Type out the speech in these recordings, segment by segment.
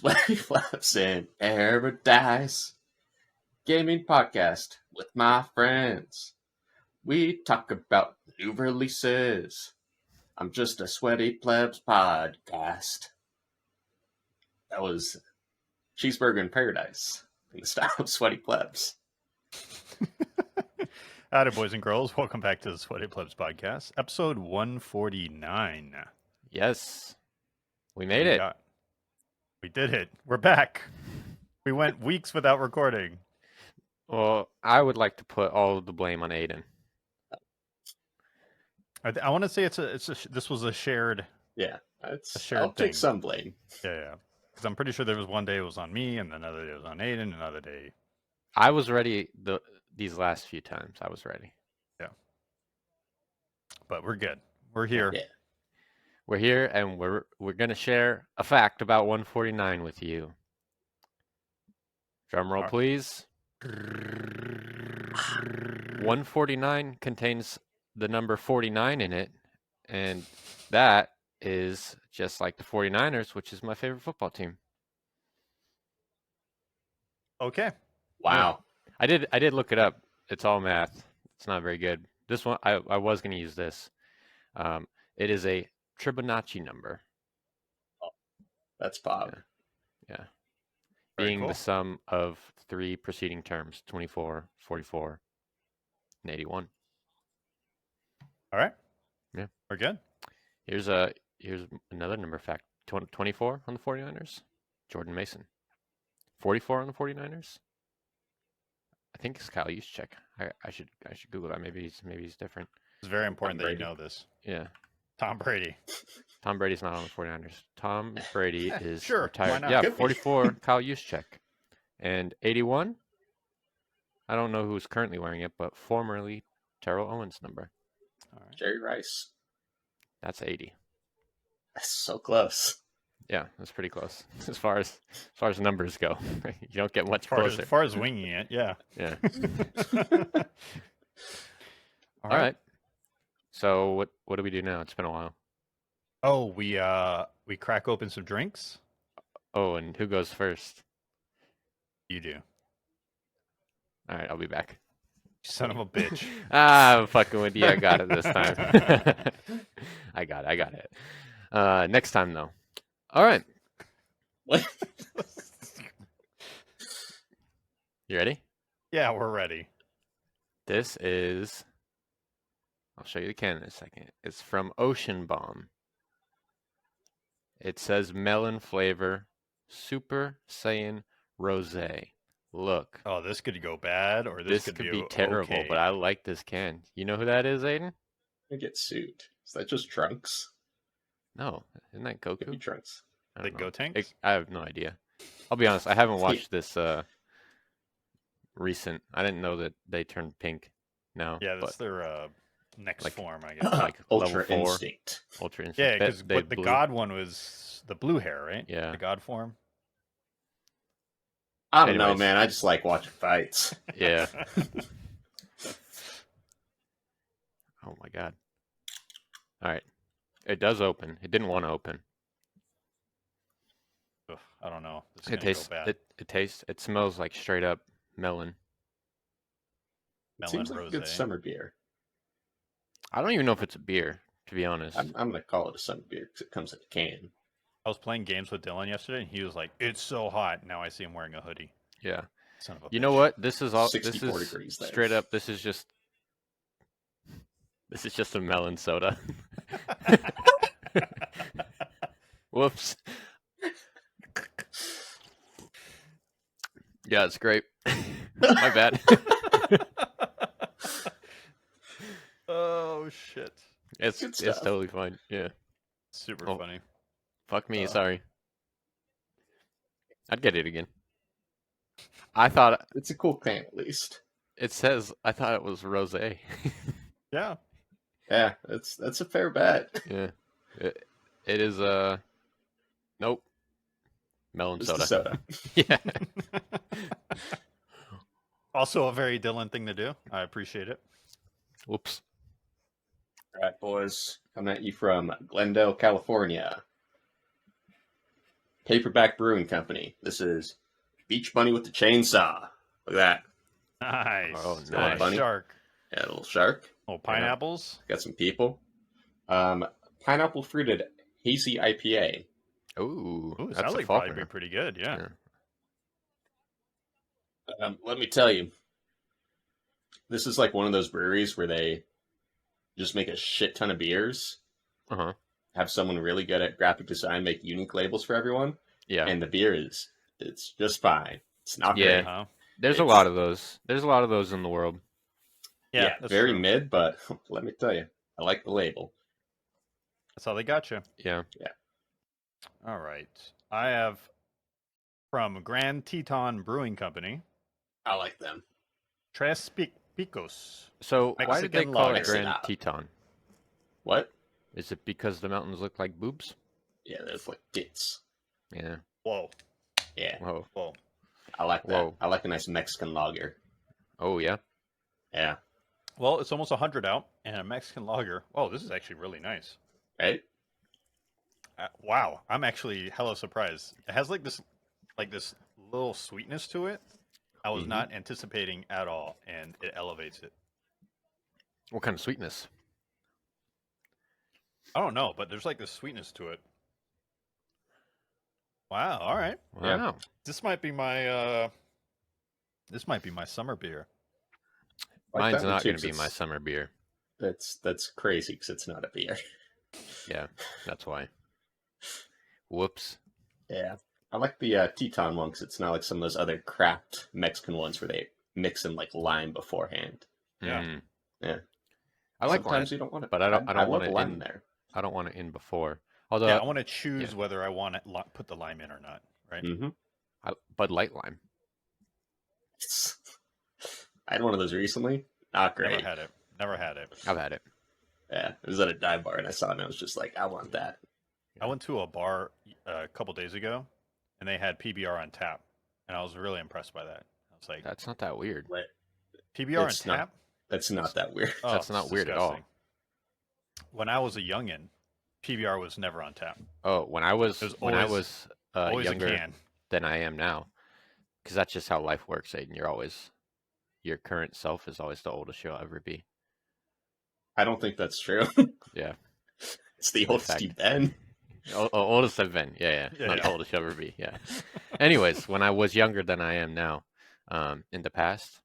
Sweaty Plebs in Paradise gaming podcast with my friends. We talk about new releases. I'm just a Sweaty Plebs podcast. That was Cheeseburger in Paradise in the style of Sweaty Plebs. Howdy, boys and girls. Welcome back to the Sweaty Plebs podcast, episode 149. Yes. We made it. We did it. We're back. We went weeks without recording. Well, I would like to put all of the blame on Aiden. I want to say this was a shared. Yeah, shared I'll thing. take some blame. Yeah. Because I'm pretty sure there was one day it was on me, and another day it was on Aiden, another day. I was ready these last few times. I was ready. Yeah. But we're good. We're here. Yeah. We're here, and we're going to share a fact about 149 with you. Drum roll, please. 149 contains the number 49 in it, and that is just like the 49ers, which is my favorite football team. Okay. Wow. I did look it up. It's all math. It's not very good. This one, I was going to use this. It is a Fibonacci number. That's Bob. Yeah. Very Being cool. the sum of three preceding terms, 24, 44, and 81. All right. Yeah. We're good. Here's another number fact. 24 on the 49ers, Jordan Mason. 44 on the 49ers. I think it's Kyle Juszczyk. I should Google that. Maybe he's different. It's very important Tom that you Brady. know this. Yeah. Tom Brady. Tom Brady's not on the 49ers. Tom Brady is Sure, retired. why not? Yeah, Could be. 44, Kyle Juszczyk. And 81, I don't know who's currently wearing it, but formerly Terrell Owens' number. All right. Jerry Rice. That's 80. That's so close. Yeah, that's pretty close as far as numbers go. You don't get much As closer. far as winging it, yeah. Yeah. All All right. So what do we do now? It's been a while. Oh, we crack open some drinks. Oh, and who goes first? You do. All right, I'll be back. Son of a bitch. I'm fucking with you. I got it this time. I got it. Next time though. All right. What? You ready? Yeah, we're ready. This is. I'll show you the can in a second. It's from Ocean Bomb. It says melon flavor, Super Saiyan Rosé. Look. Oh, this could go bad, or this This could be be terrible, okay. but I like this can. You know who that is, Aiden? I get sued. Is that just Trunks? No, isn't that Could be Goku? Trunks. I The don't know. Gotenks? I have no idea. I'll be honest, I haven't watched this recent. I didn't know that they turned pink now. Yeah, that's but their next like- form, I guess. like Ultra level 4. Instinct. Ultra Instinct. Yeah, because They the blew. God one was the blue hair, right? Yeah. The God form. I don't know, Anyways. man. I just like watching fights. Yeah. Oh my god. All right. It does open. It didn't want to open. Ugh, I don't know. This is It gonna tastes. go bad. It smells like straight up melon. It Melon seems like a good rosé. summer beer. I don't even know if it's a beer, to be honest. I'm going to call it a summer beer because it comes in a can. I was playing games with Dylan yesterday, and he was like, "It's so hot." Now I see him wearing a hoodie. Yeah. Son of a You know bitch. what? This is all. 64 This is degrees there. straight up. This is just a melon soda. Whoops. Yeah, it's great. My bad. Oh shit! It's Good stuff. totally fine. Yeah. Super Oh. funny. Fuck me. Uh. Sorry. I'd get it again. I thought It's a cool can, at least. it says. I thought it was rosé. Yeah. Yeah, that's a fair bet. Yeah. It is nope. Melon Just a soda. soda. Yeah. Also a very Dylan thing to do. I appreciate it. Whoops. All right, boys. Coming at you from Glendale, California. Paperback Brewing Company. This is Beach Bunny with the Chainsaw. Look at that. Nice. Oh, It's got a nice. Bunny. shark. Yeah, a little shark. Oh, pineapples. Got some people. Pineapple fruited hazy IPA. Ooh, Ooh, it that's sounds a like probably Faulkner. be pretty good. Yeah. Let me tell you, this is like one of those breweries where they just make a shit ton of beers, Uh-huh. have someone really good at graphic design make unique labels for everyone, Yeah. and the beer it's just fine. It's not Yeah. great. Uh-huh. There's a It's- lot of those. There's a lot of those in the world. Yeah, that's very true. mid, but let me tell you, I like the label. That's how they got you. Yeah. All right. I have from Grand Teton Brewing Company, I like them. Tres Picos. So why did they Mexican call lager. it Grand Mix it up. Teton? What? Is it because the mountains look like boobs? Yeah, there's like tits. Yeah. Whoa. Yeah, Whoa. Whoa. I like that. Whoa. I like a nice Mexican lager. Oh yeah. Yeah, Well, it's almost 100 out, and a Mexican lager. Oh, this is actually really nice. right? Wow, I'm actually hella surprised. It has like this little sweetness to it. I was Mhm. not anticipating at all, and it elevates it. What kind of sweetness? I don't know, but there's like this sweetness to it. Wow. All right. Yeah. Wow. This might be my summer beer. Like Mine's that one not too, going to 'cause be my summer beer. That's crazy because it's not a beer. Yeah, that's why. Whoops. Yeah, I like the Teton one because it's not like some of those other crapped Mexican ones where they mix in like lime beforehand. Yeah. Mm. Yeah. I like Sometimes lime, you don't want it, but I don't I want love it lime in. in there. I don't want it in before. Although, Yeah, I want to choose whether I want to put the lime in or not. Right. Mm-hmm. Bud Light lime. I had one of those recently. Not great. Never had it. Never had it. I've had it. Yeah, it was at a dive bar and I saw it and I was just like, I want that. I went to a bar a couple days ago, and they had PBR on tap, and I was really impressed by that. I was like, That's not that weird. What? PBR on It's not- tap? That's not that weird. Oh, That's not it's weird at all. disgusting. When I was a youngin, PBR was never on tap. Oh, when I was There's when I always- was Always younger a can. than I am now, because that's just how life works, Aiden. Your current self is always the oldest you'll ever be. I don't think that's true. Yeah. It's the In oldest fact. you've been. Oldest I've been. Yeah. Yeah, Not yeah. the oldest you'll ever be. Yeah. Anyways, when I was younger than I am now, in the past,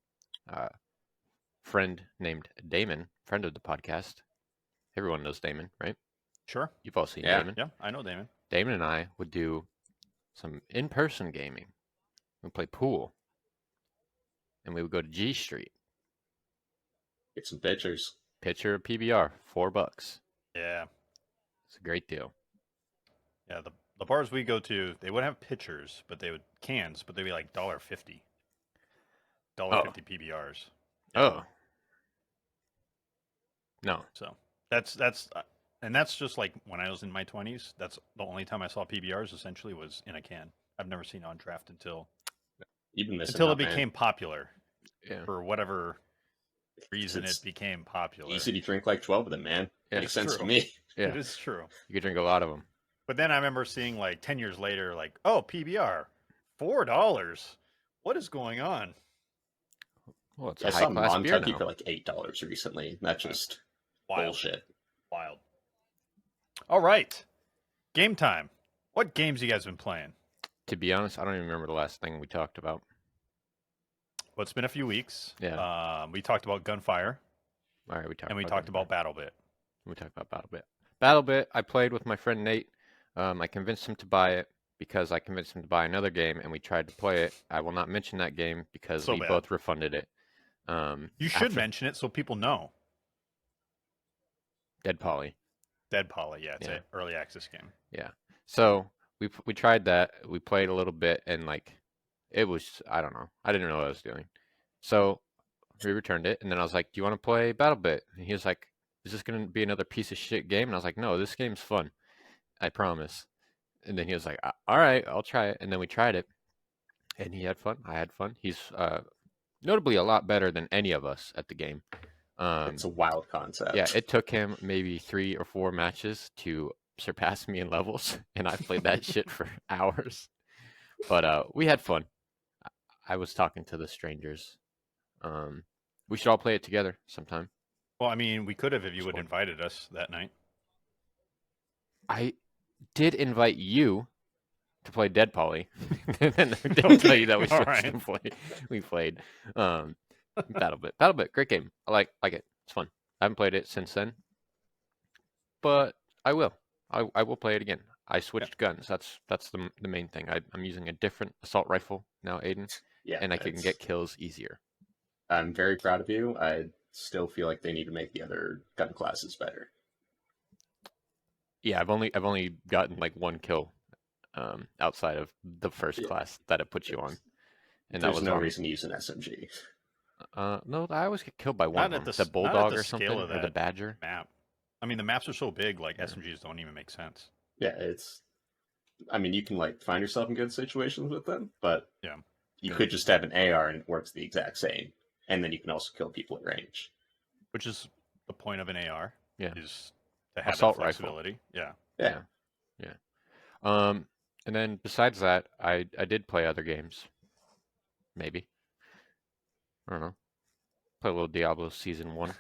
friend named Damon, friend of the podcast. Everyone knows Damon, right? Sure. You've all seen Yeah. Damon. Yeah, I know Damon. Damon and I would do some in-person gaming. We'd play pool. And we would go to G Street. Get some pictures. Pitcher of PBR, $4. Yeah. It's a great deal. Yeah, the bars we go to, they wouldn't have pitchers, but they would cans, but they'd be like $1.50. $1.50 PBRs. Yeah. Oh. No. So that's and that's just like when I was in my 20s. That's the only time I saw PBRs. Essentially, was in a can. I've never seen on draft until You've been missing it out, man. became popular Yeah. for whatever reason. It's It became popular. easy to drink like 12 of them, man. Yeah, Makes it's sense to true. me. Yeah. It is true. You could drink a lot of them. But then I remember seeing like 10 years later, like, oh, PBR, $4. What is going on? Well, it's I a saw high-class beer Montucky now. for like $8 recently. That's just Wild. bullshit. Wild. All right. Game time. What games you guys been playing? To be honest, I don't even remember the last thing we talked about. Well, it's been a few weeks. Yeah. We talked about Gunfire, All right, we talked and we about talked Gunfire. about BattleBit. We talked about BattleBit. BattleBit, I played with my friend Nate. I convinced him to buy it because I convinced him to buy another game, and we tried to play it. I will not mention that game because So we bad. both refunded it. You should mention it so people know. Dead Poly. Dead Poly, yeah, it's Yeah. an early access game. Yeah. So we tried that. We played a little bit, and like it was, I don't know. I didn't know what I was doing. So we returned it, and then I was like, "Do you want to play BattleBit?" And he was like, "Is this going to be another piece of shit game?" And I was like, "No, this game's fun. I promise." And then he was like, "All right, I'll try it." And then we tried it, and he had fun. I had fun. He's notably a lot better than any of us at the game. It's a wild concept. Yeah, it took him maybe 3 or 4 matches to surpass me in levels, and I played that shit for hours. But we had fun. I was talking to the strangers. We should all play it together sometime. Well, I mean, we could have if you It's would fun. invited us that night. I did invite you to play Dead Poly, and I didn't tell you that we all switched right. and play. We played BattleBit. BattleBit, great game. I like it. It's fun. I haven't played it since then, but I will. I will play it again. I switched guns. That's the main thing. I'm using a different assault rifle now, Aiden, Yeah, and I can get kills easier. I'm very proud of you. I still feel like they need to make the other gun classes better. Yeah, I've only gotten like one kill outside of the first Yeah. class that it puts you on, and that There's was no on. reason to use an SMG. No, I always get killed by one Not of at them. the The not at bulldog the or something, scale of or the that badger. map. I mean, the maps are so big, like Yeah. SMGs don't even make sense. Yeah, I mean, you can like find yourself in good situations with them, but Yeah. you could just have an AR and it works the exact same, and then you can also kill people at range. Which is the point of an AR. Yeah. Is to have Assault that rifle. flexibility. Yeah. Yeah. And then besides that, I did play other games. Maybe. I don't know. Play a little Diablo Season 1.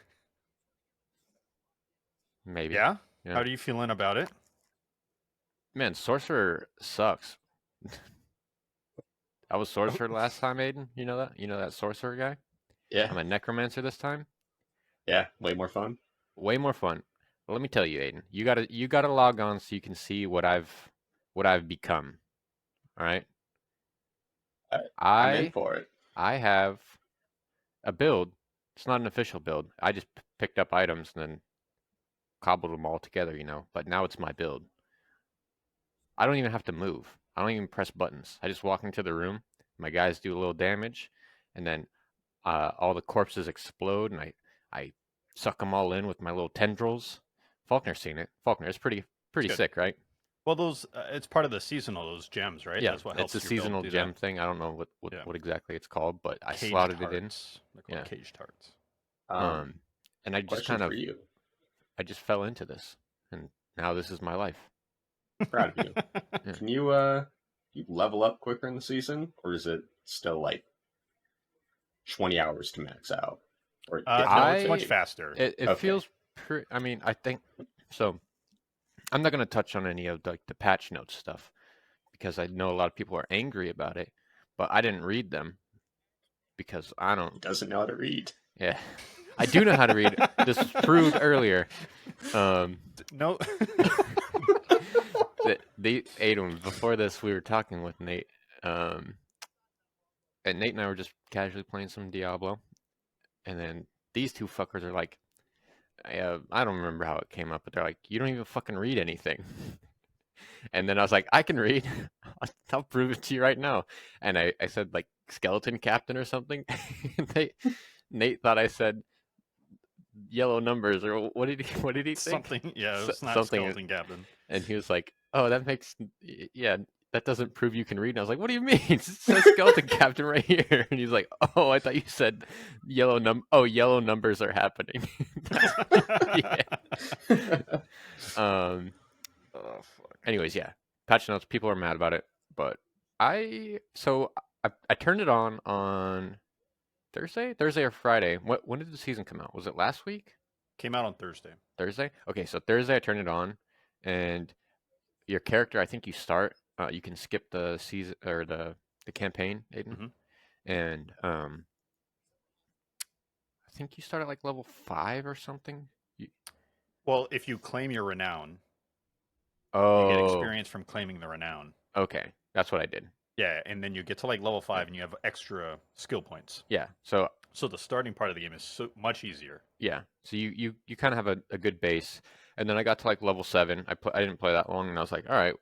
Maybe. Yeah. Yeah. How are you feeling about it? Man, Sorcerer sucks. I was Sorcerer last time, Aiden. You know that? You know that Sorcerer guy? Yeah. I'm a Necromancer this time. Yeah. Way more fun. Way more fun. But let me tell you, Aiden. You gotta log on so you can see what I've become. All right? I'm in for it. I have a build. It's not an official build. I just picked up items and then cobbled them all together, but now it's my build. I don't even have to move. I don't even press buttons. I just walk into the room. My guys do a little damage, and then all the corpses explode, and I suck them all in with my little tendrils. Faulkner's seen it. Faulkner, it's pretty sick, right? Well, those it's part of the seasonal, those gems, right? Yeah, That's what helps it's a your build seasonal do gem that. thing. I don't know Yeah. what exactly it's called, but I Caged slotted it in. hearts. They're called Yeah. caged hearts. And I just Question kind of for you. I just fell into this, and now this is my life. Proud of you. Yeah. Can you level up quicker in the season, or is it still like 20 hours to max out? Or No, it's much faster. It Okay. feels pretty. I mean, I think so. I'm not going to touch on any of the patch notes stuff because I know a lot of people are angry about it, but I didn't read them because I He don't. doesn't know how to read. Yeah, I do know how to read. This was proved earlier. No. Aiden, before this, we were talking with Nate, and Nate and I were just casually playing some Diablo, and then these two fuckers are like, I don't remember how it came up, but they're like, you don't even fucking read anything. And then I was like, I can read. I'll prove it to you right now. And I said like skeleton captain or something. Nate thought I said yellow numbers, or what did he think? Something. Yeah, it's not something. skeleton captain. And he was like, oh, that doesn't prove you can read. And I was like, what do you mean? It says skeleton captain right here. And he's like, oh, I thought you said yellow numbers are happening. Yeah. Oh, fuck. Anyways, yeah. Patch notes, people are mad about it, but I turned it on Thursday or Friday. When did the season come out? Was it last week? Came out on Thursday. Thursday? Okay, so Thursday I turned it on, and your character, I think you start, you can skip the season or the campaign, Aiden, Mhm. and I think you start at like level 5 or something. Well, if you claim your renown, Oh, you get experience from claiming the renown. Okay, that's what I did. Yeah, and then you get to like level 5 and you have extra skill points. Yeah, so the starting part of the game is so much easier. yeah, so you kind of have a good base, and then I got to like level 7. I didn't play that long, and I was like, all right,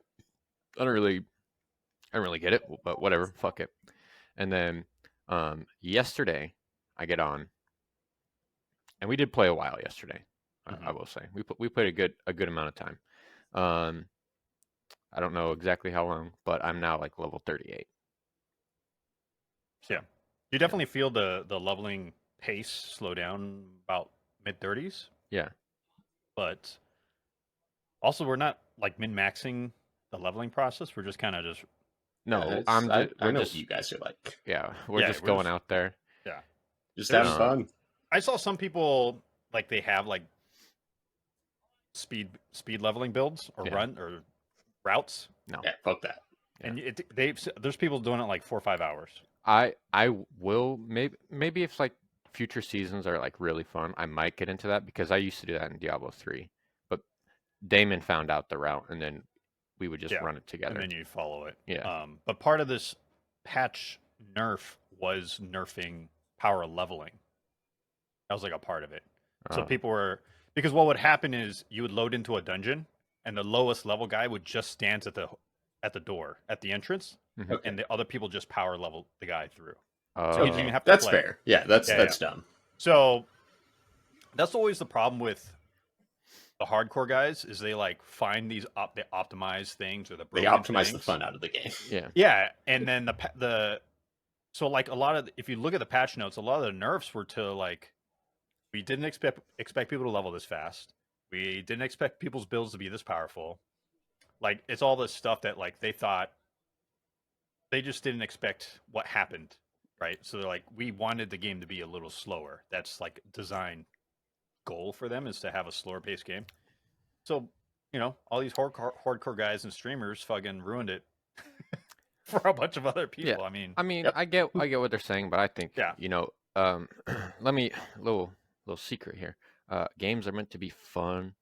I don't really get it, but whatever, fuck it. And then yesterday I get on, and we did play a while yesterday. I will say we played a good amount of time. I don't know exactly how long, but I'm now like level 38. So, yeah, you definitely feel the leveling pace slow down about mid-30s. Yeah. But also we're not like min-maxing the leveling process? We're just kind of just No, I we're know just what you guys are like. we're Yeah, just we're going just- out there. yeah. Just There's- having fun. I saw some people like they have like speed leveling builds or Yeah. run or routes, No, Yeah, fuck that. and there's people doing it like 4 or 5 hours. I will maybe if like future seasons are like really fun, I might get into that because I used to do that in Diablo 3. But Damon found out the route and then we would just Yeah, run it together. And then you follow it. Yeah. But part of this patch nerf was nerfing power leveling. That was like a part of it. So people were because what would happen is you would load into a dungeon and the lowest level guy would just stand at the door at the entrance, Okay. and the other people just power level the guy through. Oh, So he didn't even have to That's play. fair. Yeah, that's Yeah, dumb. So that's always the problem with the hardcore guys is they like find these they optimize things or They optimize the fun out of the game. yeah. Yeah, and then so like a lot of if you look at the patch notes, a lot of the nerfs were to like we didn't expect people to level this fast. We didn't expect people's builds to be this powerful. Like it's all this stuff that like they thought they just didn't expect what happened, right? So they're like we wanted the game to be a little slower. That's like design goal for them is to have a slower paced game. So, all these hardcore guys and streamers fucking ruined it for a bunch of other people. Yeah. I mean, I get what they're saying, but I think Yeah. let me little secret here. Games are meant to be fun,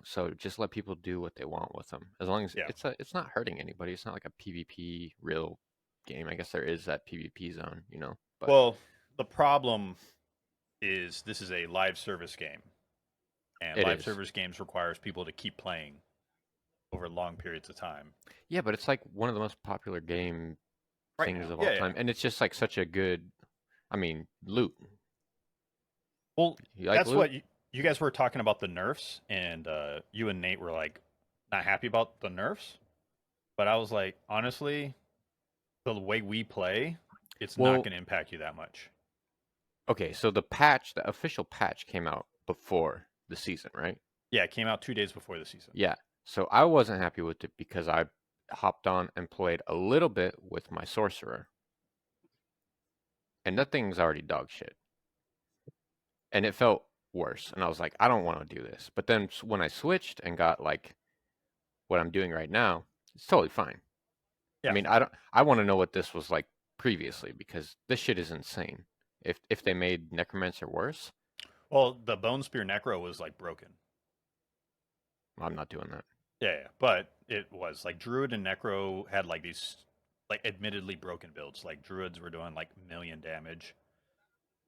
so just let people do what they want with them. As long as it's not hurting anybody. It's not like a PvP real game. I guess there is that PvP zone, But well, the problem is this is a live service game. And live service games requires people to keep playing over long periods of time. Yeah, but it's like one of the most popular game things of all Yeah, time. yeah. And it's just like such a good loot. Well, You like that's loot? what you guys were talking about the nerfs, and you and Nate were like not happy about the nerfs. But I was like, honestly, the way we play, it's not going to impact you that much. Okay, so the official patch came out before the season, right? Yeah, it came out 2 days before the season. Yeah. So I wasn't happy with it because I hopped on and played a little bit with my sorcerer. And that thing's already dog shit. And it felt worse. And I was like, I don't want to do this. But then when I switched and got like what I'm doing right now, it's totally fine. Yeah. I mean, I want to know what this was like previously because this shit is insane. If they made Necromancer worse, Well, the Bone Spear Necro was like broken. I'm not doing that. Yeah, but it was like Druid and Necro had like these like admittedly broken builds. Like Druids were doing like million damage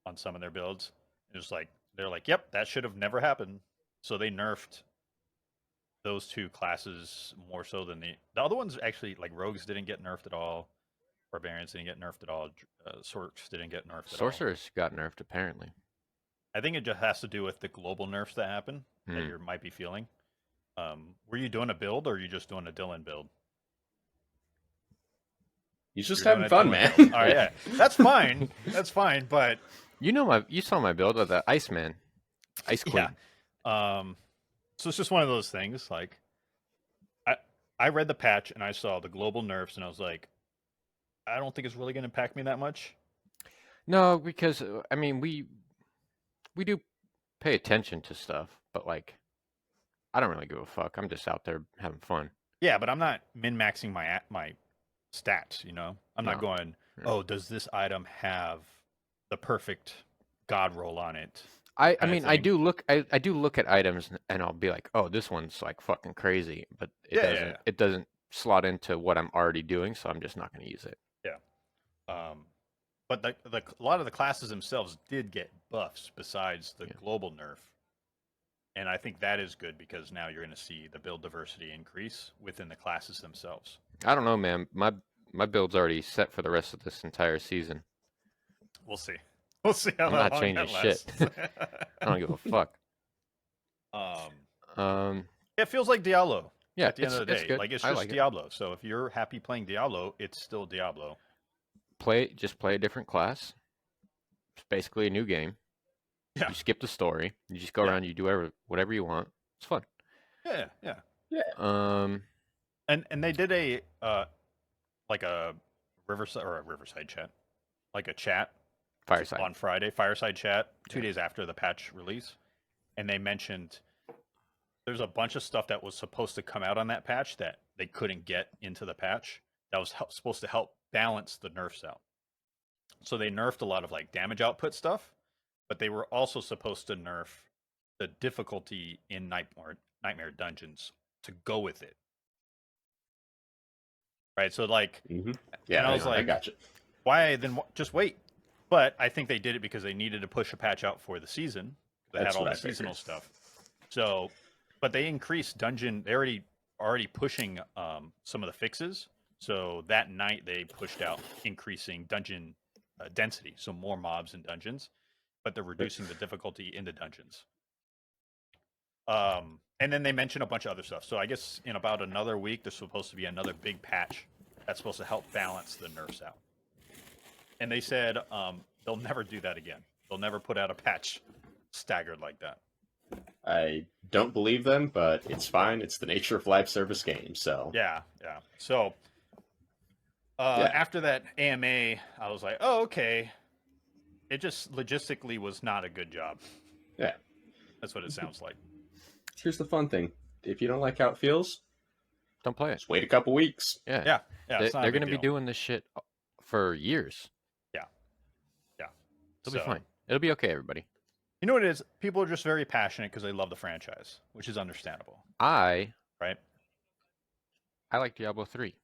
on some of their builds. It was like they're like, yep, that should have never happened. So they nerfed those two classes more so than the other ones. Actually, like Rogues didn't get nerfed at all. Barbarians didn't get nerfed at all. Sorcs didn't get nerfed at all. Sorcerers got nerfed apparently. I think it just has to do with the global nerfs that happen that you might be feeling. Were you doing a build or are you just doing a Dylan build? He's just You're having doing a fun, Dylan man. build. All right, yeah, that's fine. That's fine, but You saw my build of the Iceman, Ice Queen. yeah. So it's just one of those things. Like, I read the patch and I saw the global nerfs and I was like, I don't think it's really going to impact me that much. No, because I mean we do pay attention to stuff, but like I don't really give a fuck. I'm just out there having fun. Yeah, but I'm not min-maxing my stats. I'm not No. going. Oh, does this item have the perfect god roll on it? I kinda mean I thing. do look at items and I'll be like, oh, this one's like fucking crazy, but it doesn't slot into what I'm already doing, so I'm just not going to use it. But a lot of the classes themselves did get buffs besides the global nerf. And I think that is good because now you're going to see the build diversity increase within the classes themselves. I don't know, man. My build's already set for the rest of this entire season. We'll see. We'll see how I'm long not changing that lasts. shit. I don't give a fuck. It feels like Diablo. Yeah, At the end of the it's day, good. like it's I just like it. Diablo. So if you're happy playing Diablo, it's still Diablo. Just play a different class. It's basically a new game. Yeah. You skip the story. You just go around. You do whatever you want. It's fun. Yeah. And they did a like a Riverside chat, like a chat Fireside. on Friday, fireside chat 2 days after the patch release, and they mentioned there's a bunch of stuff that was supposed to come out on that patch that they couldn't get into the patch that was supposed to help balance the nerfs out. So they nerfed a lot of like damage output stuff, but they were also supposed to nerf the difficulty in Nightmare Dungeons to go with it. Right? So like, Yeah, and I was like, I got you. Why then? Just wait. But I think they did it because they needed to push a patch out for the season. They That's had all what the I figured. seasonal stuff. So, but they increased dungeon. They already pushing some of the fixes. So that night they pushed out increasing dungeon density, so more mobs in dungeons, but they're reducing the difficulty in the dungeons. And then they mentioned a bunch of other stuff. So I guess in about another week, there's supposed to be another big patch that's supposed to help balance the nerfs out. And they said they'll never do that again. They'll never put out a patch staggered like that. I don't believe them, but it's fine. It's the nature of live service games. So Yeah. So after that AMA, I was like, oh, okay. It just logistically was not a good job. Yeah. That's what it sounds like. Here's the fun thing. If you don't like how it feels, Don't play it. just wait a couple weeks. Yeah. They're going to be doing this shit for years. Yeah. It'll be fine. It'll be okay, everybody. You know what it is? People are just very passionate because they love the franchise, which is understandable. Right? I like Diablo 3.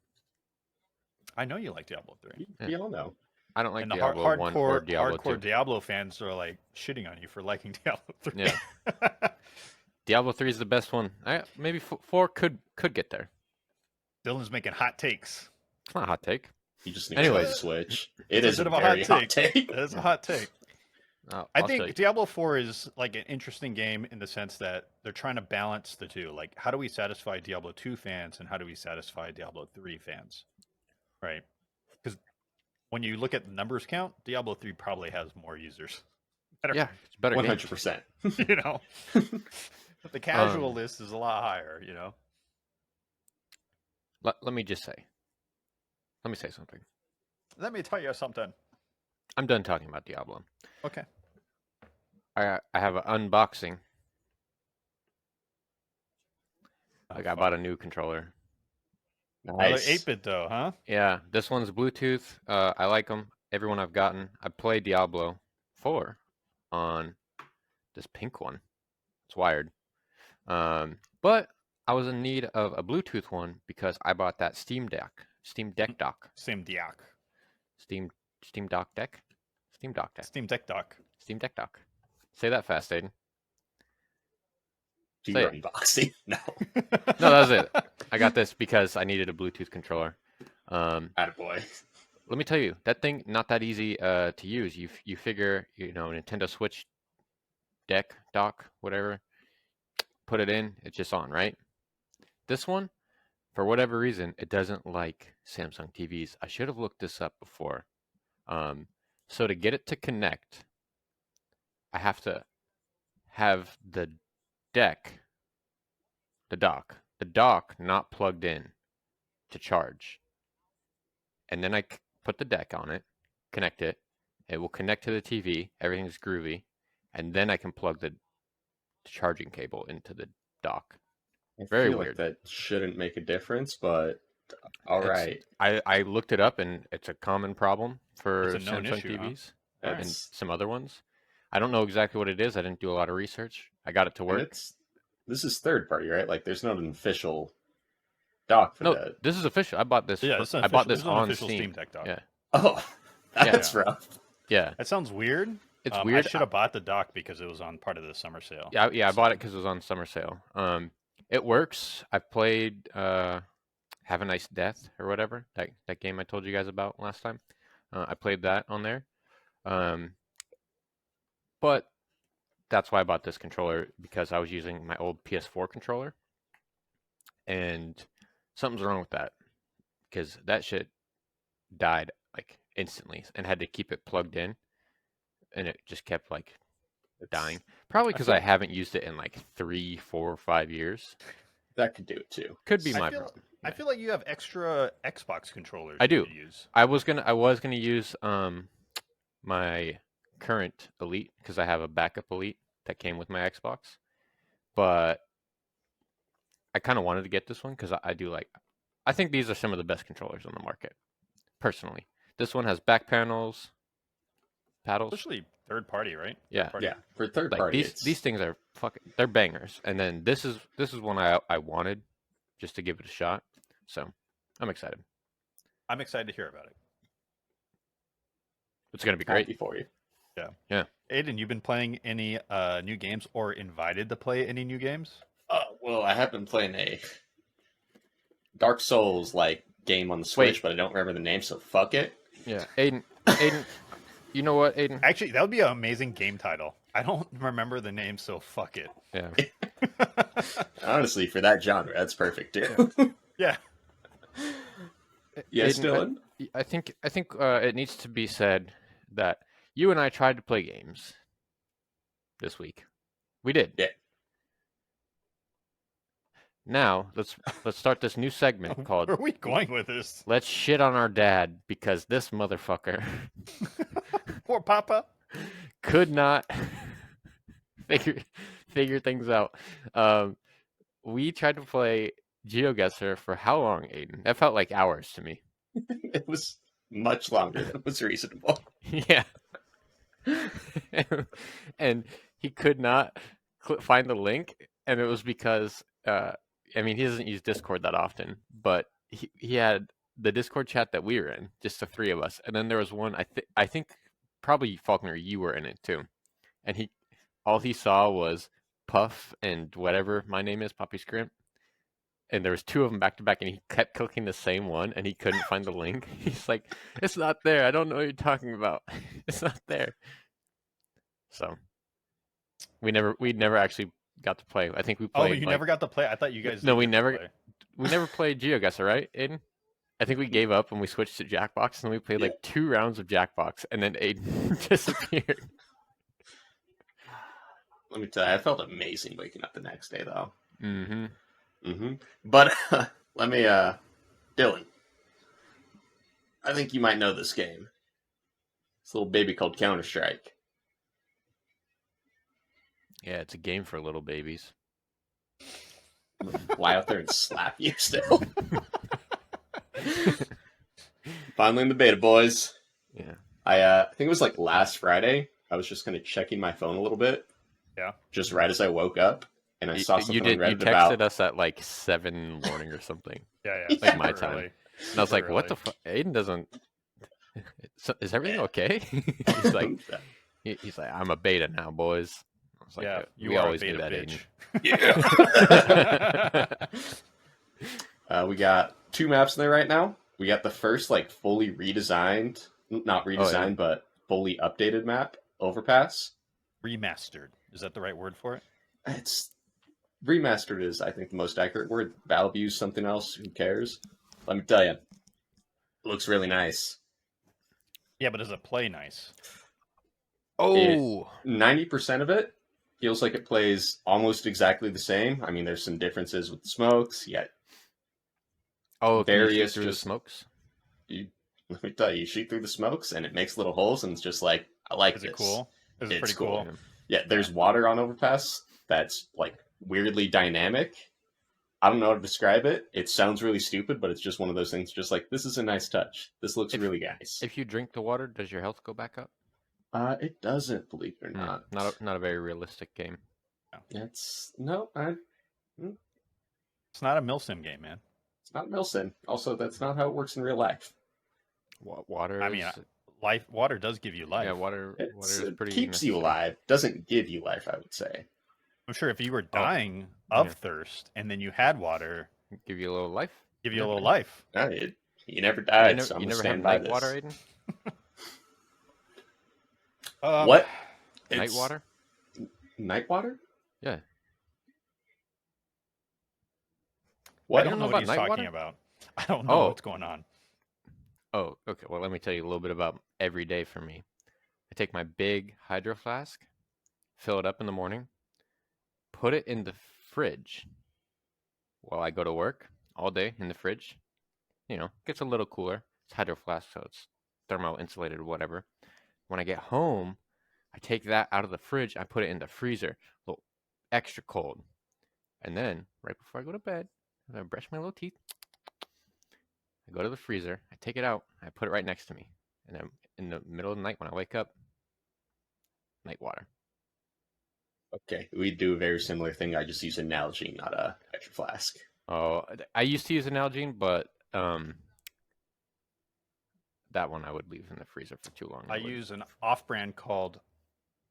I know you like Diablo 3. We all know. I don't like And the Diablo 1 or Diablo 2. hardcore Diablo fans are like shitting on you for liking Diablo 3. Yeah. Diablo 3 is the best one. Maybe 4 could get there. Dylan's making hot takes. It's not a hot take. You just need to switch. It is a bit of very hot take. It is a hot take. I think you. Diablo 4 is like an interesting game in the sense that they're trying to balance the two. Like, how do we satisfy Diablo 2 fans and how do we satisfy Diablo 3 fans? Right? Because when you look at the numbers count, Diablo 3 probably has more users. Yeah, it's better. 100%. You know, but the casual list is a lot higher. You know. Let me say something. Let me tell you something. I'm done talking about Diablo. Okay. I have an unboxing. I bought a new controller. Nice. 8-bit though, huh? Yeah, this one's Bluetooth. I like them. Everyone I've gotten. I played Diablo 4 on this pink one. It's wired. But I was in need of a Bluetooth one because I bought that Steam Deck dock. Steam Deck dock. Say that fast, Aiden. Do your unboxing? No. No, that was it. I got this because I needed a Bluetooth controller. Attaboy. Let me tell you, that thing not that easy to use. You figure, Nintendo Switch dock, whatever. Put it in, it's just on, right? This one, for whatever reason, it doesn't like Samsung TVs. I should have looked this up before. So to get it to connect, I have to have the dock not plugged in to charge. And then I put the deck on it, connect it. It will connect to the TV. Everything's groovy. And then I can plug the charging cable into the dock. Very weird. Like that shouldn't make a difference, but all right. I looked it up, and it's a common problem for Samsung TVs and some other ones. I don't know exactly what it is. I didn't do a lot of research. I got it to work. This is third party, right? Like, there's not an official dock for that. This is official. I bought this. Yeah, I bought this on Steam Deck dock. Yeah. Oh, that's rough. Yeah. That sounds weird. It's weird. I should have bought the dock because it was on part of the summer sale. Yeah, I bought it because it was on summer sale. It works. I've played Have a Nice Death or whatever, that game I told you guys about last time. I played that on there. But that's why I bought this controller, because I was using my old PS4 controller, and something's wrong with that, because that shit died like instantly, and had to keep it plugged in, and it just kept like dying. Probably because I haven't used it in like 3, 4, 5 years. that could do it too. Could be I my feel, problem. I feel like you have extra Xbox controllers. I you do. could use. I was gonna use my current Elite because I have a backup Elite that came with my Xbox, but I kind of wanted to get this one because I do like. I think these are some of the best controllers on the market, personally. This one has back panels, paddles. Especially third party, right? Yeah. Third party. Yeah, for third Like party, these things are they're bangers. And then this is one I wanted just to give it a shot. So I'm excited. I'm excited to hear about it. It's gonna be great. happy for you. Yeah. Aiden, you've been playing any new games or invited to play any new games? Well, I have been playing a Dark Souls like game on the Switch, Wait. but I don't remember the name, so fuck it. Yeah. Aiden, you know what, Aiden? Actually, that would be an amazing game title. I don't remember the name, so fuck it. Yeah. Honestly, for that genre, that's perfect too. Yeah. Yes, Aiden, Dylan. I think it needs to be said that you and I tried to play games this week. We did. Yeah. Now let's start this new segment called Where are we going with this? "Let's Shit on Our Dad" because this motherfucker Poor Papa. could not figure things out. We tried to play GeoGuessr for how long, Aiden? That felt like hours to me. It was much longer than was reasonable. Yeah. And he could not find the link, and it was because I mean, he doesn't use Discord that often, but he had the Discord chat that we were in, just the three of us, and then there was one I think probably Faulkner, you were in it too, and all he saw was Puff and whatever my name is, Poppy Scrimp, and there was two of them back to back, and he kept clicking the same one, and he couldn't find the link. He's like, "It's not there. I don't know what you're talking about. It's not there." So we never actually got to play. I think we Oh, played. you like, never got to play? I thought you guys. No, did we get to never- play. We never played GeoGuessr, right, Aiden? I think we gave up and we switched to Jackbox, and then we played like 2 rounds of Jackbox, and then Aiden disappeared. Let me tell you, I felt amazing waking up the next day, though. Mm-hmm. But let me, Dylan. I think you might know this game. It's a little baby called Counter-Strike. Yeah, it's a game for little babies. I'm gonna fly out there and slap you still. Finally in the beta, boys. Yeah. I think it was like last Friday. I was just kind of checking my phone a little bit. Yeah. Just right as I woke up, and I saw something You on Reddit you texted about. us at like 7 in the morning or something. Yeah. Like super my time. early. And I was like, Super what early. the fuck? Aiden doesn't... Is everything okay? He's like, I'm a beta now, boys. I was like, Yeah, you we are always a knew beta that, bitch. Aiden. We got 2 maps in there right now. We got the first like fully redesigned, not redesigned, but fully updated map, Overpass. Remastered. Is that the right word for it? It's remastered is, I think, the most accurate word. Valve used something else. Who cares? Let me tell you, it looks really nice. Yeah, but does it play nice? Oh! 90% of it feels like it plays almost exactly the same. I mean, there's some differences with the smokes. Yet, Oh, can you shoot various through the just- smokes? let me tell you, you shoot through the smokes and it makes little holes, and it's just like, I like Is this. it cool? Is it It's pretty cool. cool? Yeah, there's water on Overpass that's like weirdly dynamic. I don't know how to describe it. It sounds really stupid, but it's just one of those things. Just like, this is a nice touch. This looks really nice. If you drink the water, does your health go back up? It doesn't, believe it or not. Not a very realistic game. It's no, It's not a milsim game, man. it's not Milson. Also, that's not how it works in real life. Water. I mean, is- water does give you life. yeah, water is It pretty. keeps you necessary. alive. Doesn't give you life, I would say. I'm sure if you were dying of yeah. thirst and then you had water, Give you a little life. give you a Yeah. little life. You never died, so I'm You gonna never had stand by night this. water, Aiden? What? Night It's- water? Night water? Yeah. What? I don't don't know know what about he's night talking water? about. I don't know Oh. what's going on. Oh, okay. Well, let me tell you a little bit about every day for me. I take my big hydro flask, fill it up in the morning, put it in the fridge while I go to work all day in the fridge. Gets a little cooler. It's Hydro Flask, so it's thermo insulated or whatever. When I get home, I take that out of the fridge. I put it in the freezer, a little extra cold. And then, right before I go to bed, I brush my little teeth. I go to the freezer. I take it out. I put it right next to me. And then in the middle of the night when I wake up, night water. Okay, we do a very similar thing. I just use an Nalgene, not a Hydro Flask. Oh, I used to use an Nalgene, but that one I would leave in the freezer for too long. I use an off-brand called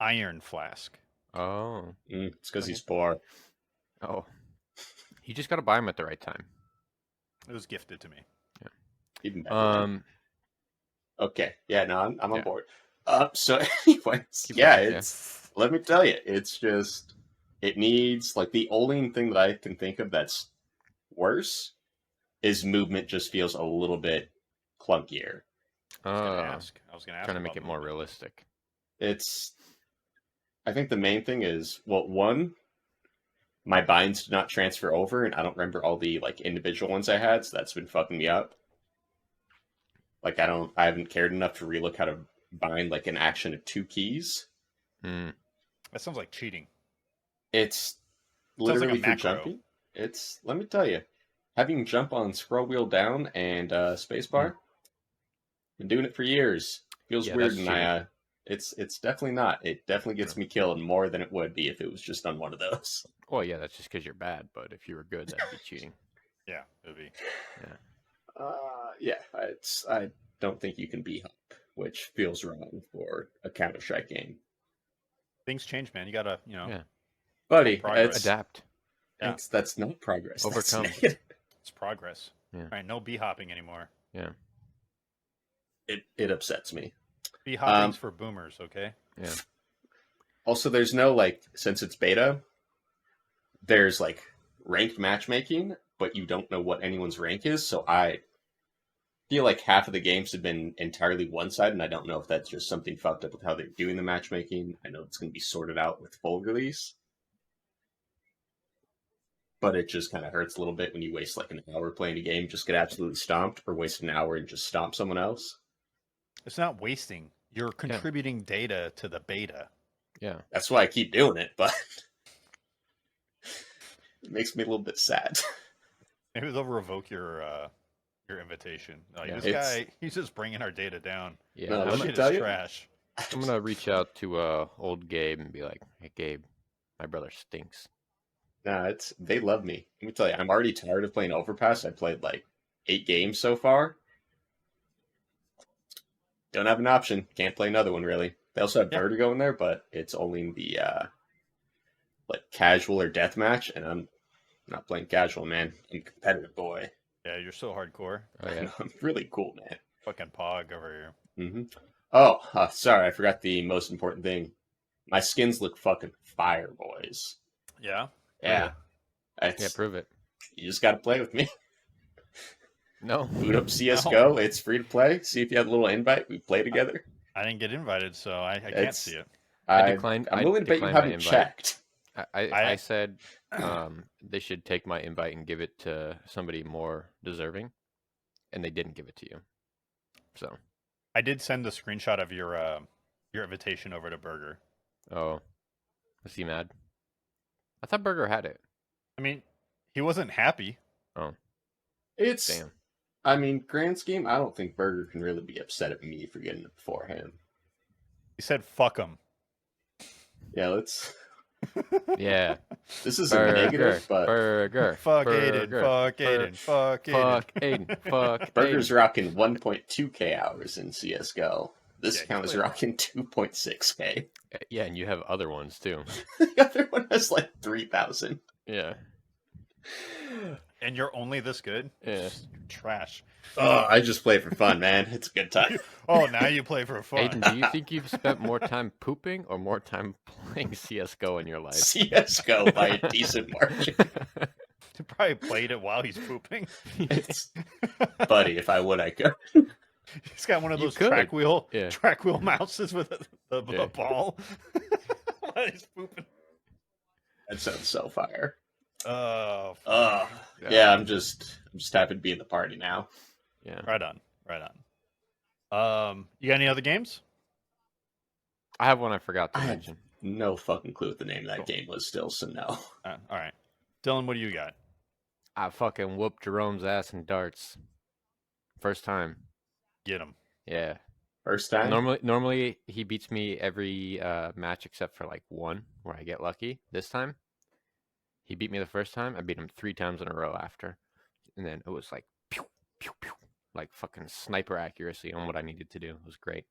Iron Flask. Oh. It's because he's poor. Oh. You just got to buy them at the right time. It was gifted to me. Yeah. Even better. Okay. Yeah, no, I'm on board. So anyways, let me tell you, it's just, it needs, like, the only thing that I can think of that's worse is movement just feels a little bit clunkier. I was going to ask. Trying to make it more realistic. I think the main thing is, well, one, my binds did not transfer over, and I don't remember all the, like, individual ones I had, so that's been fucking me up. Like, I haven't cared enough to relook how to bind, like, an action of 2 keys. That sounds like cheating. It's literally like a for macro. jumping. Let me tell you, having jump on scroll wheel down and spacebar, been doing it for years. Feels weird, and it's definitely not. It definitely gets me killed more than it would be if it was just on one of those. Well, yeah, that's just because you're bad, but if you were good, that'd be cheating. Yeah, it would be. I don't think you can be Hop, which feels wrong for a Counter-Strike game. Things change, man. You gotta, buddy, adapt. That's not progress. Overcome. It's progress. Yeah. All right, no bee hopping anymore. Yeah. It upsets me. Bee hopping's for boomers, okay? Yeah. Also, there's no, like, since it's beta, there's, like, ranked matchmaking, but you don't know what anyone's rank is, so I feel like half of the games have been entirely one-sided, and I don't know if that's just something fucked up with how they're doing the matchmaking. I know it's going to be sorted out with full release, but it just kind of hurts a little bit when you waste, like, an hour playing a game, just get absolutely stomped, or waste an hour and just stomp someone else. It's not wasting. You're contributing data to the beta. Yeah. That's why I keep doing it, but it makes me a little bit sad. Maybe they'll revoke your invitation. Like, this guy, he's just bringing our data down. Yeah. No, that shit is trash. I'm gonna reach out to old Gabe and be like, "Hey, Gabe, my brother stinks." Nah, they love me. Let me tell you, I'm already tired of playing Overpass. I played like 8 games so far. Don't have an option. Can't play another one, really. They also have Vertigo in there, but it's only the like casual or deathmatch, and I'm not playing casual, man. I'm a competitive boy. Yeah, you're so hardcore. Oh yeah. I'm really cool, man. Fucking pog over here. Mm-hmm. Oh, sorry, I forgot the most important thing. My skins look fucking fire, boys. Yeah? Yeah. Prove it. You just got to play with me. No. Boot up CSGO. No. It's free to play. See if you have a little invite. We play together. I didn't get invited, so I can't see it. I declined. I'm willing to bet you haven't checked. I said they should take my invite and give it to somebody more deserving, and they didn't give it to you. So I did send the screenshot of your invitation over to Burger. Oh, was he mad? I thought Burger had it. I mean, he wasn't happy. Oh, damn. I mean, grand scheme, I don't think Burger can really be upset at me for getting it before him. He said, "Fuck him." Yeah, let's. Yeah. This is a negative, but Burger. Fuck Aiden. Fuck Aiden. Fuck Aiden. Fuck Aiden. Fuck. Burger's rocking 1.2k hours in CS:GO. This account is rocking 2.6k. Yeah, and you have other ones too. The other one has like 3,000. Yeah. And you're only this good? Yeah. Trash. Oh, I just play for fun, man. It's a good time. Oh, now you play for fun. Aiden, do you think you've spent more time pooping or more time playing CSGO in your life? CSGO by a decent margin. He probably played it while he's pooping. Buddy, if I would, I could. He's got one of those track wheel mouses with the ball while he's pooping. That sounds so fire. Oh, Ugh. Yeah, I'm just happy to be in the party now. Yeah. right on. You got any other games? I have one I forgot to I have mention. no fucking clue what the name of that Cool. game was still, so no. All right. Dylan, what do you got? I fucking whooped Jerome's ass in darts. First time. Get him. Yeah. First time? Normally he beats me every match except for like one where I get lucky. This time he beat me the first time. I beat him 3 times in a row after, and then it was like pew pew pew, like fucking sniper accuracy on what I needed to do. It was great.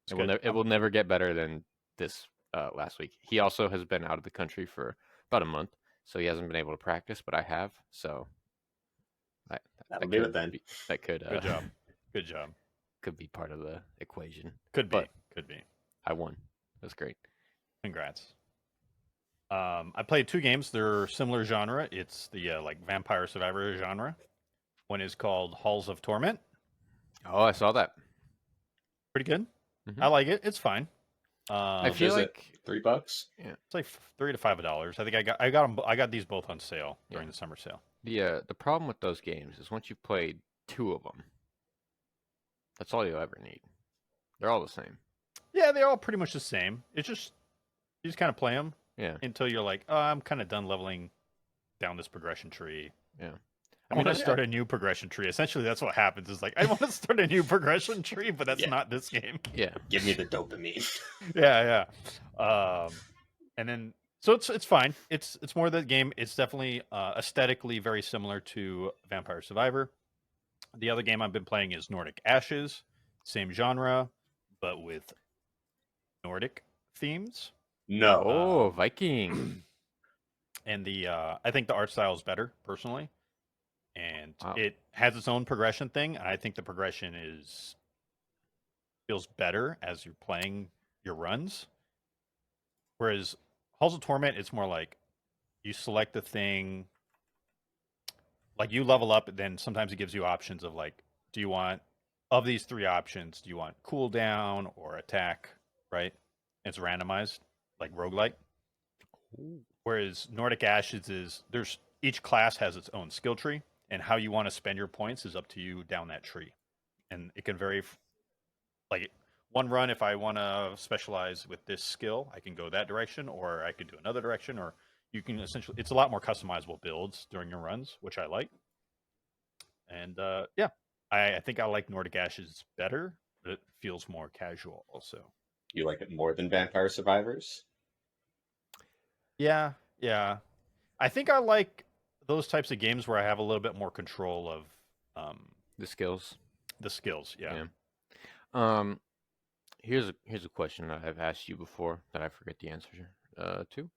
It's It will good. it will never get better than this last week. He also has been out of the country for about a month, so he hasn't been able to practice, but I have. So That'll do it then. That could Good job. Good job. could be part of the equation. Could be. But Could be. I won. That's great. Congrats. I played 2 games. They're similar genre. It's the like Vampire Survivor genre. One is called Halls of Torment. Oh, I saw that. Pretty good. Mhm. I like it. It's fine. I Much feel is like it? $3? It's like $3 to $5. I think I got them. I got these both on sale during Yeah. the summer sale. the problem with those games is once you've played 2 of them, that's all you'll ever need. They're all the same. Yeah, they're all pretty much the same. It's just you just kind of play them Yeah, until you're like, oh, I'm kind of done leveling down this progression tree. yeah. I want to start a new progression tree. Essentially, that's what happens. Is like I want to start a new progression tree, but that's Yeah. not this game. Yeah. Give me the dopamine. Yeah. And then so it's fine. It's more the game. It's definitely aesthetically very similar to Vampire Survivor. The other game I've been playing is Nordic Ashes, same genre, but with Nordic themes. No. Oh, Viking. And the I think the art style is better personally, and Wow. it has its own progression thing. And I think the progression feels better as you're playing your runs. Whereas Halls of Torment, it's more like you select the thing, like you level up, and then sometimes it gives you options of like, do you want of these 3 options, do you want cooldown or attack, right? It's randomized, like roguelike. Ooh. Whereas Nordic Ashes is there's each class has its own skill tree, and how you want to spend your points is up to you down that tree, and it can vary. Like one run, if I want to specialize with this skill, I can go that direction, or I could do another direction, or you can essentially. It's a lot more customizable builds during your runs, which I like. And yeah, I think I like Nordic Ashes better, but it feels more casual also. You like it more than Vampire Survivors? Yeah. I think I like those types of games where I have a little bit more control of The skills. the skills. Yeah. Yeah. Here's a question that I've asked you before that I forget the answer to.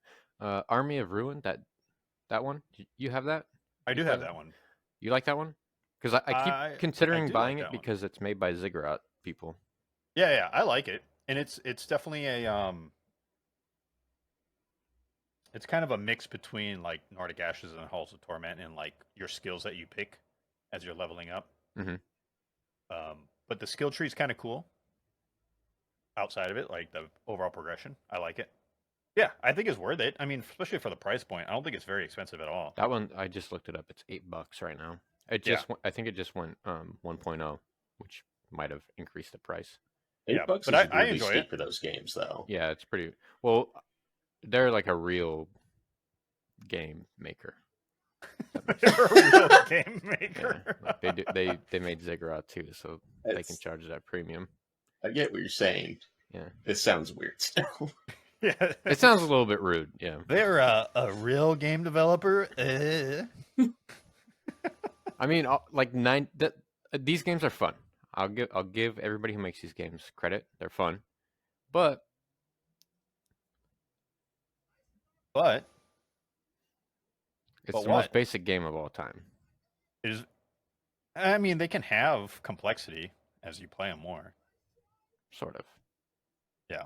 Army of Ruin, that one? You have that? I You do play have that one. You like that one? Because I keep I considering do buying like it that one. because it's made by Ziggurat people. Yeah, I like it, and it's definitely it's kind of a mix between like Nordic Ashes and Halls of Torment, and like your skills that you pick as you're leveling up. Mhm. But the skill tree is kind of cool. Outside of it, like the overall progression, I like it. Yeah, I think it's worth it. I mean, especially for the price point, I don't think it's very expensive at all. That one I just looked it up. It's $8 right now. I think it just went 1.0, which might have increased the price. Yeah, $8 but is I really enjoy steep it. for those games, though. Yeah, it's pretty well. They're like a real game maker. They're a real game Yeah, maker. like they made Ziggurat too, so they can charge that premium. I get what you're saying. Yeah, This sounds weird still. Yeah, it sounds a little bit rude. Yeah, they're a real game developer. I mean, like these games are fun. I'll give everybody who makes these games credit. They're fun, but But it's But the what? most basic game of all time. it is. I mean, they can have complexity as you play them more. Sort of. Yeah,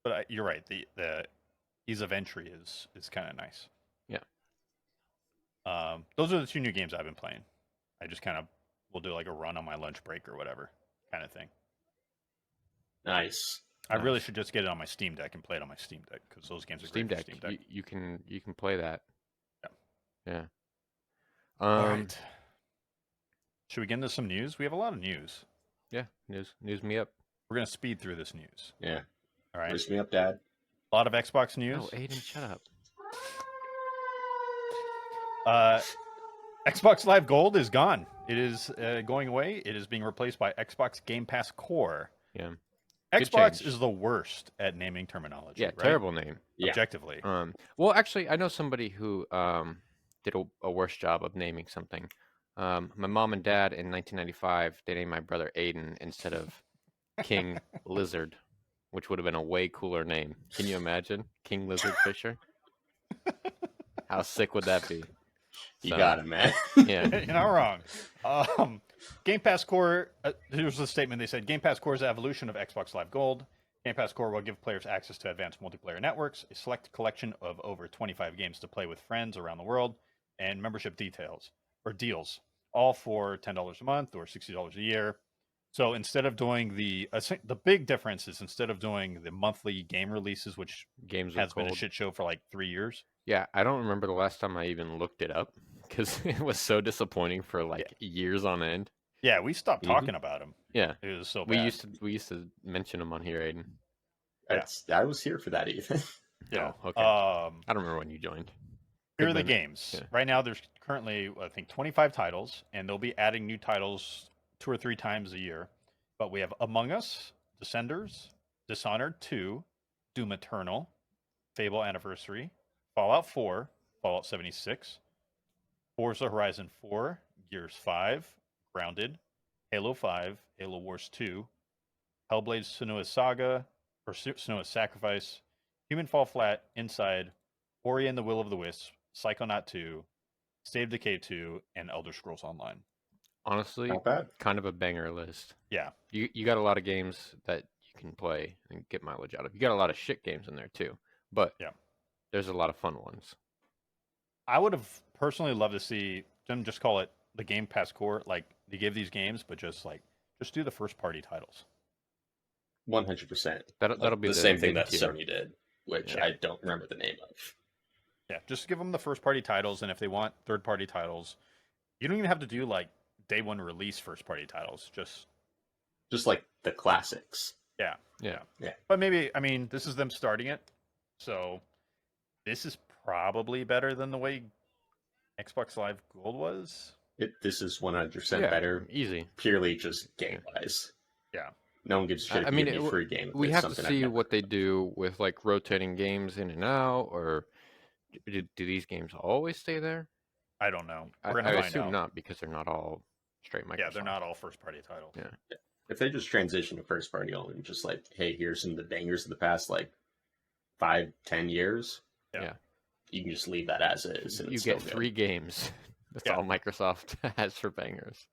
but you're right. The ease of entry is kind of nice. Yeah. Those are the 2 new games I've been playing. I just kind of will do like a run on my lunch break or whatever kind of thing. Nice. I really should just get it on my Steam Deck and play it on my Steam Deck because those games are Steam great Deck. for Steam Deck. You can play that Yeah. All right. Should we get into some news? We have a lot of news. Yeah. News me up. We're gonna speed through this news. Yeah. All right. Raise me up, Dad. A lot of Xbox news. Oh, Aiden, shut up. Xbox Live Gold is gone. It is going away. It is being replaced by Xbox GamePass Core. Yeah. Good Xbox change. is the worst at naming terminology. Yeah. Right? Terrible name. Yeah. Objectively. Well, actually, I know somebody who did a worse job of naming something. My mom and dad in 1995, they named my brother Aiden instead of King Lizard, which would have been a way cooler name. Can you imagine? King Lizard Fisher? How sick would that be? You So, got it, man. Yeah. You're not wrong. Game Pass Core, here's the statement they said. Game Pass Core is the evolution of Xbox Live Gold. Game Pass Core will give players access to advanced multiplayer networks, a select collection of over 25 games to play with friends around the world, and membership deals, all for $10 a month or $60 a year. So instead of doing the big difference is instead of doing the monthly game releases, which Games has been a Gold. shit show for like 3 years. Yeah, I don't remember the last time I even looked it up because it was so disappointing for like years on end. Yeah, we stopped Mhm. talking about them. Yeah, It was so bad. we used to mention them on here, Aiden. I was here for that, Ethan. Yeah. Oh, okay. I don't remember when you joined. Here are the Could've been- games. yeah. Right now, there's currently, I think, 25 titles, and they'll be adding new titles 2 or 3 times a year. But we have Among Us, Descenders, Dishonored 2, Doom Eternal, Fable Anniversary, Fallout 4, Fallout 76, Forza Horizon 4, Gears 5, Grounded, Halo 5, Halo Wars 2, Hellblade Senua's Saga, or Senua's Sacrifice, Human Fall Flat, Inside, Ori and the Will of the Wisps, Psychonaut 2, State of Decay 2, and Elder Scrolls Online. Honestly, Not bad. kind of a banger list. Yeah. You got a lot of games that you can play and get mileage out of. You got a lot of shit games in there too, but Yeah. there's a lot of fun ones. I would have personally loved to see them just call it the Game Pass Core. Like, they give these games, but just do the first party titles. 100%. That'll be the same thing that mid-tier. Sony did, which Yeah. I don't remember the name of. Yeah, just give them the first party titles, and if they want third party titles, you don't even have to do like day one release first party titles. Just like the classics. Yeah. Yeah. But maybe, I mean, this is them starting it, so this is probably better than the way Xbox Live Gold was. This is 100% Yeah, better, easy. purely just game wise. Yeah. No one gives a shit. I if mean, you give me a free game. if we it's have to something I've see never what they do with like rotating games in and out, or do these games always stay there? I don't know. I We're gonna find assume out. not because they're not all straight Microsoft. Yeah, they're not all first party titles. Yeah. If they just transition to first party only, just like, hey, here's some of the bangers of the past like 5-10 years. Yeah. You can just leave that as is. And You it's get still good. 3 games. That's Yeah. all Microsoft has for bangers.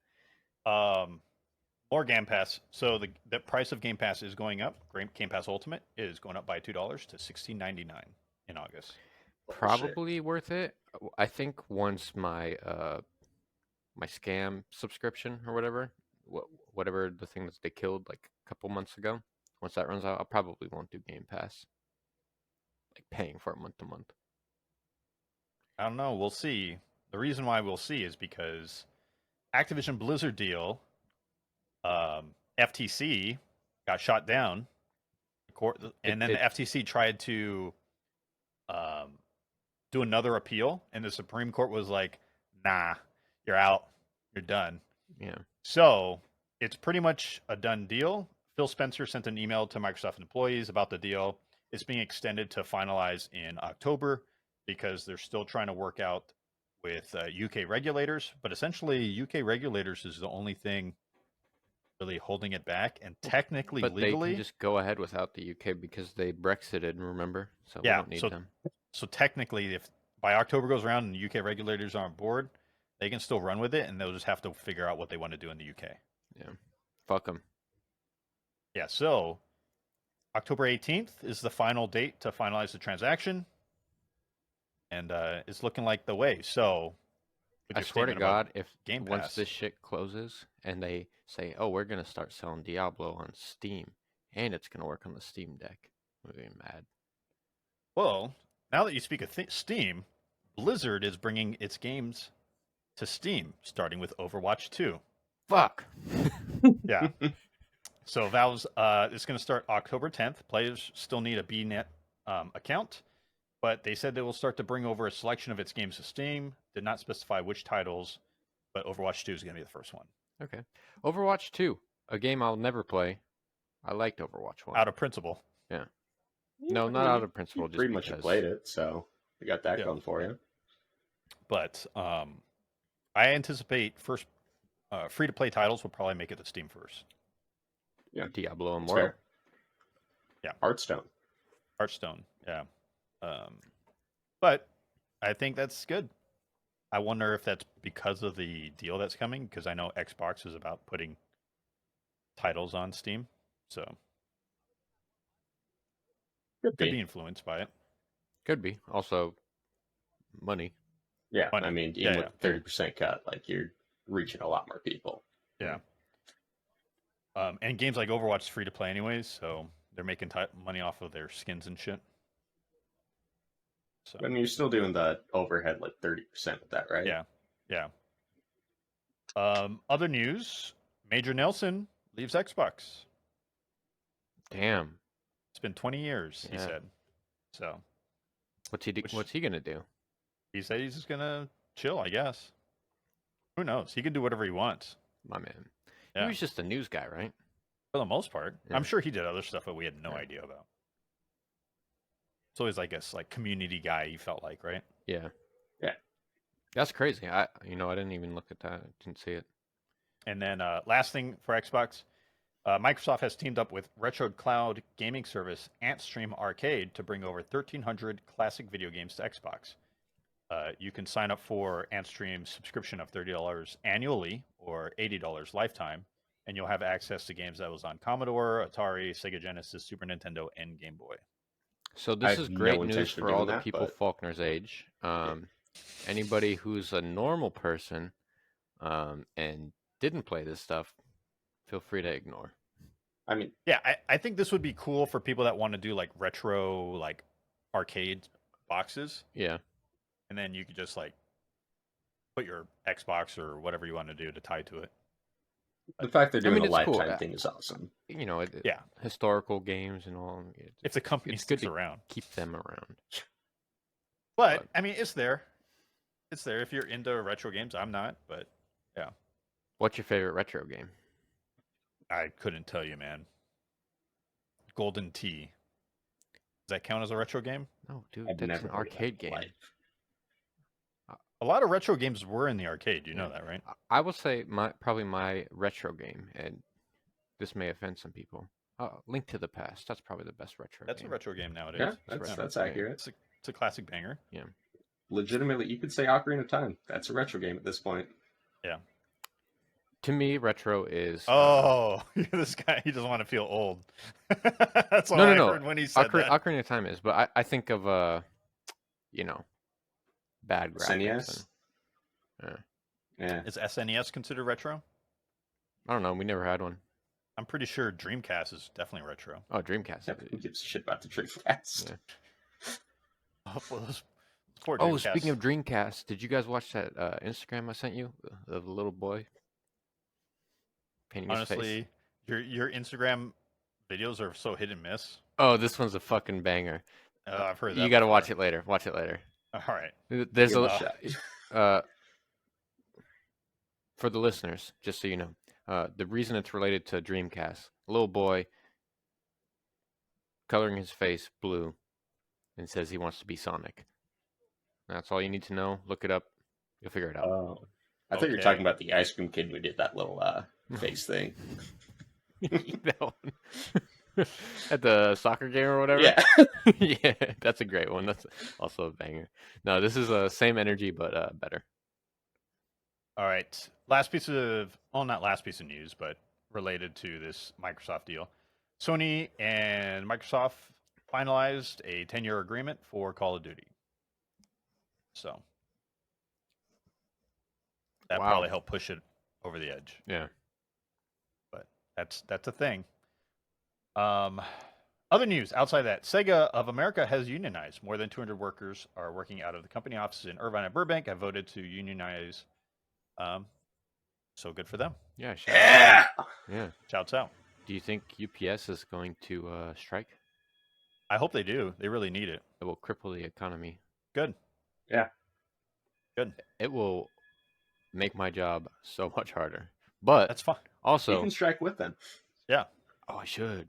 More Game Pass. So the price of Game Pass is going up. Game Pass Ultimate is going up by $2 to $16.99 in August. Oh, shit. Probably worth it. I think once my my scam subscription or whatever the thing that they killed like a couple months ago, once that runs out, I probably won't do Game Pass. Like paying for it month to month. I don't know. We'll see. The reason why we'll see is because Activision Blizzard Deal, FTC got shot down, and then the FTC tried to do another appeal, and the Supreme Court was like, "Nah, you're out. You're done." Yeah. So it's pretty much a done deal. Phil Spencer sent an email to Microsoft employees about the deal. It's being extended to finalize in October because they're still trying to work out with UK regulators. But essentially, UK regulators is the only thing really holding it back. And technically, But legally, they can just go ahead without the UK because they Brexited, remember? So Yeah, we don't need so- them. so technically, if by October goes around and UK regulators are on board, they can still run with it, and they'll just have to figure out what they want to do in the UK. Yeah. Fuck them. Yeah, so October 18th is the final date to finalize the transaction, and it's looking like the way. So, with I your swear to statement about God, if Game once Pass. this shit closes and they say, "Oh, we're gonna start selling Diablo on Steam, and it's gonna work on the Steam Deck," I'm gonna be mad. Well, now that you speak of Steam, Blizzard is bringing its games to Steam, starting with Overwatch 2. Fuck. Yeah. So Valve's it's going to start October 10th. Players still need a BNet account, but they said they will start to bring over a selection of its games to Steam. Did not specify which titles, but Overwatch 2 is going to be the first one. Okay. Overwatch 2, a game I'll never play. I liked Overwatch 1. Out of principle. Yeah. No, not out of principle. Just pretty much because. played it, so you got that Yeah. going for you. But I anticipate first free-to-play titles will probably make it to Steam first. Yeah. Diablo It's Immortal. fair. Yeah. Hearthstone. Hearthstone, yeah. But I think that's good. I wonder if that's because of the deal that's coming, because I know Xbox is about putting titles on Steam, so Could could be. be influenced by it. Could be. Also, money. Yeah, Funny. I mean, Yeah, even with the 30% cut, like you're reaching a lot more people. Yeah. And games like Overwatch is free to play anyways, so they're making money off of their skins and shit. So I mean, you're still doing the overhead like 30% with that, right? yeah, yeah. Other news: Major Nelson leaves Xbox. Damn. It's been 20 years, he Yeah. said. So What's he gonna do? he said he's just gonna chill, I guess. Who knows? He can do whatever he wants. My man. Yeah. He was just a news guy, right? For the most part. Yeah. I'm sure he did other stuff that we had no Yeah. idea about. It's always like this like community guy, you felt like, right? Yeah. Yeah. That's crazy. I didn't even look at that. I didn't see it. And then last thing for Xbox, Microsoft has teamed up with retro cloud gaming service AntStream Arcade to bring over 1,300 classic video games to Xbox. You can sign up for AntStream's subscription of $30 annually or $80 lifetime, and you'll have access to games that was on Commodore, Atari, Sega Genesis, Super Nintendo, and Game Boy. So I this have is no great news intention of for all doing the that, people but- Faulkner's age. Anybody who's a normal person and didn't play this stuff, feel free to ignore. I mean, Yeah, I think this would be cool for people that want to do like retro, like arcade boxes, Yeah. and then you could just like put your Xbox or whatever you want to do to tie to it. the fact they're doing mean, a it's cool. lifetime thing is awesome. Yeah. Historical games and all. If the company it's good sticks to around. keep them around. But I mean, it's there. It's there if you're into retro games. I'm not, but yeah, What's your favorite retro game? I couldn't tell you, man. Golden Tee. Does that count as a retro game? No, dude, I've that's never an heard of that arcade in game. my life. A lot of retro games were in the arcade. You know Yeah. that, right? I will say probably my retro game, and this may offend some people. Link to the Past. That's probably the best retro That's game. a retro game nowadays. Yeah, It's retro. that's Yeah. accurate. It's a classic banger. Legitimately, you could say Ocarina of Time. That's a retro game at this point. To me, retro is. Oh, you're this guy. He doesn't want to feel old. That's all No, I no. heard when he said that. Ocarina of Time is, but I think of bad graphics. SNES? Yeah. Is SNES considered retro? I don't know. We never had one. I'm pretty sure Dreamcast is definitely retro. Oh, Dreamcast. Who gives a shit about the Dreamcast? Yeah. Oh, well, those poor Oh, Dreamcast. speaking of Dreamcast, did you guys watch that Instagram I sent you of the little boy painting his face? Honestly, your Instagram videos are so hit and miss. Oh, this one's a fucking banger. I've heard that. You got to before. watch it later. Watch it later. All right. There's Give it a a shot. for the listeners, just so you know, the reason it's related to Dreamcast, a little boy coloring his face blue and says he wants to be Sonic. That's all you need to know. Look it up. You'll figure it out. Oh. I thought you were Okay. talking about the ice cream kid who did that little face thing. That one. At the soccer game or whatever? Yeah. Yeah, that's a great one. That's also a banger. No, this is the same energy, but better. All right. Last piece of, well, not last piece of news, but related to this Microsoft deal. Sony and Microsoft finalized a 10-year agreement for Call of Duty. So that Wow. probably helped push it over the edge. Yeah. But that's a thing. Other news outside that, Sega of America has unionized. More than 200 workers are working out of the company offices in Irvine and Burbank. Have voted to unionize. So good for them. Yeah, shout Yeah. out. Yeah. Shouts out. Do you think UPS is going to strike? I hope they do. They really need it. It will cripple the economy. Good. Yeah. Good. It will make my job so much harder. But That's fine. You also, can strike with them. Yeah. oh, I should.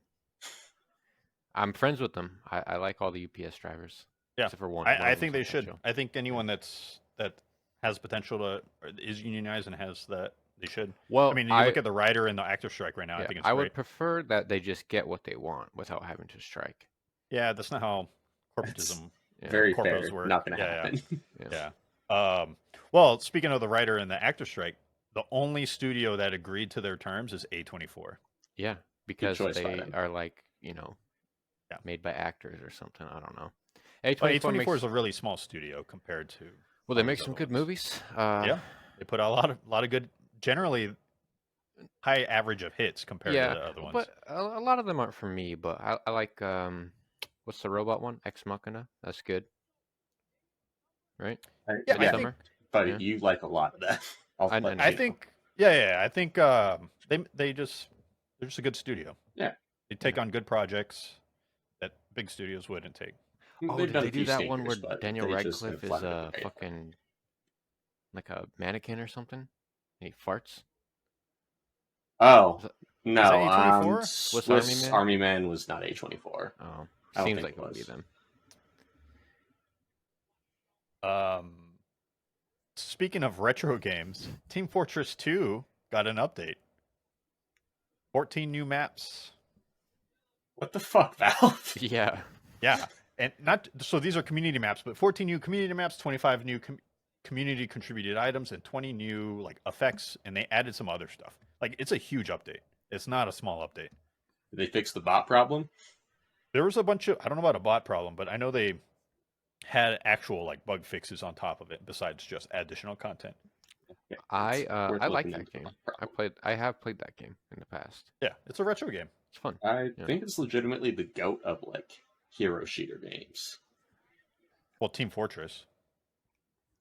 I'm friends with them. I like all the UPS drivers. Yeah. Except for one. I think they should. I think anyone that has potential to or is unionized and has that they should. Well, I mean, you look at the writer and the actor strike right now. I think it's I great. would prefer that they just get what they want without having to strike. Yeah, that's not how corporatism. Yeah. Very corpos fair. work. Not going to Yeah, happen. Yeah. Well, speaking of the writer and the actor strike, the only studio that agreed to their terms is A24. Yeah, because choice by they them. are like, Yeah. made by actors or something. I don't know. But A24 A24 makes, is a really small studio compared to. well, they all make these some other good ones. movies. Yeah, they put out a lot of good, generally high average of hits compared to the other ones. But a lot of them aren't for me. But I like what's the robot one? Ex Machina. That's good. Right? Yeah, I think- Summer? But Yeah. you like a lot of that. I'll I- let I you know. think, I think they're just a good studio. Yeah. They take on good projects that big studios wouldn't take. Oh, They've did done they a do few that one where stinkers, but Daniel they just Radcliffe have is flattened the radar. fucking like a mannequin or something? And he farts? Oh Is that- no, that A24? Swiss Army Man was not A24. Oh, I don't seems think like it it would be was. them. Speaking of retro games, Team Fortress 2 got an update. 14 new maps. What the fuck, Valve? Yeah. Yeah, and not so these are community maps, but 14 new community maps, 25 new community contributed items, and 20 new like effects, and they added some other stuff. Like it's a huge update. It's not a small update. Did they fix the bot problem? There was a bunch of I don't know about a bot problem, but I know they had actual like bug fixes on top of it besides just additional content. Yeah, I it's worth like looking that into the game. bot I problem. have played that game in the past. Yeah, it's a retro game. It's fun. I Yeah. think it's legitimately the goat of like hero shooter games. Well, Team Fortress.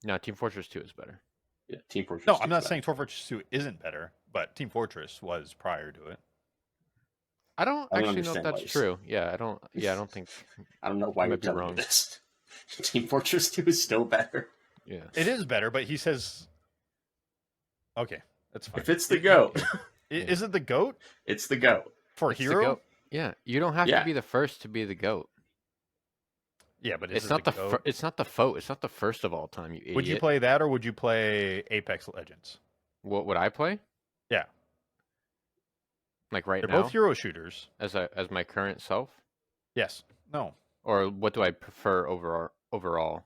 No, Team Fortress 2 is better. Yeah, Team Fortress. No, 2 I'm is not better. saying Team Fortress 2 isn't better, but Team Fortress was prior to it. I don't I don't actually know if understand why that's you true. Yeah, I don't think. I don't know why I you're might be telling me wrong. this. Team Fortress 2 is still better. Yeah. It is better, but he says, "Okay, that's fine." If it's the goat, Is it the goat it's the goat. for It's the hero? goat. Yeah, you don't have Yeah. to be the first to be the goat. Yeah, but is It's it not the the goat? it's not the foe. It's not the first of all time. You idiot. Would you play that or would you play Apex Legends? What would I play? Yeah. Like right They're now, both hero shooters. as my current self, Yes. No. or what do I prefer overall?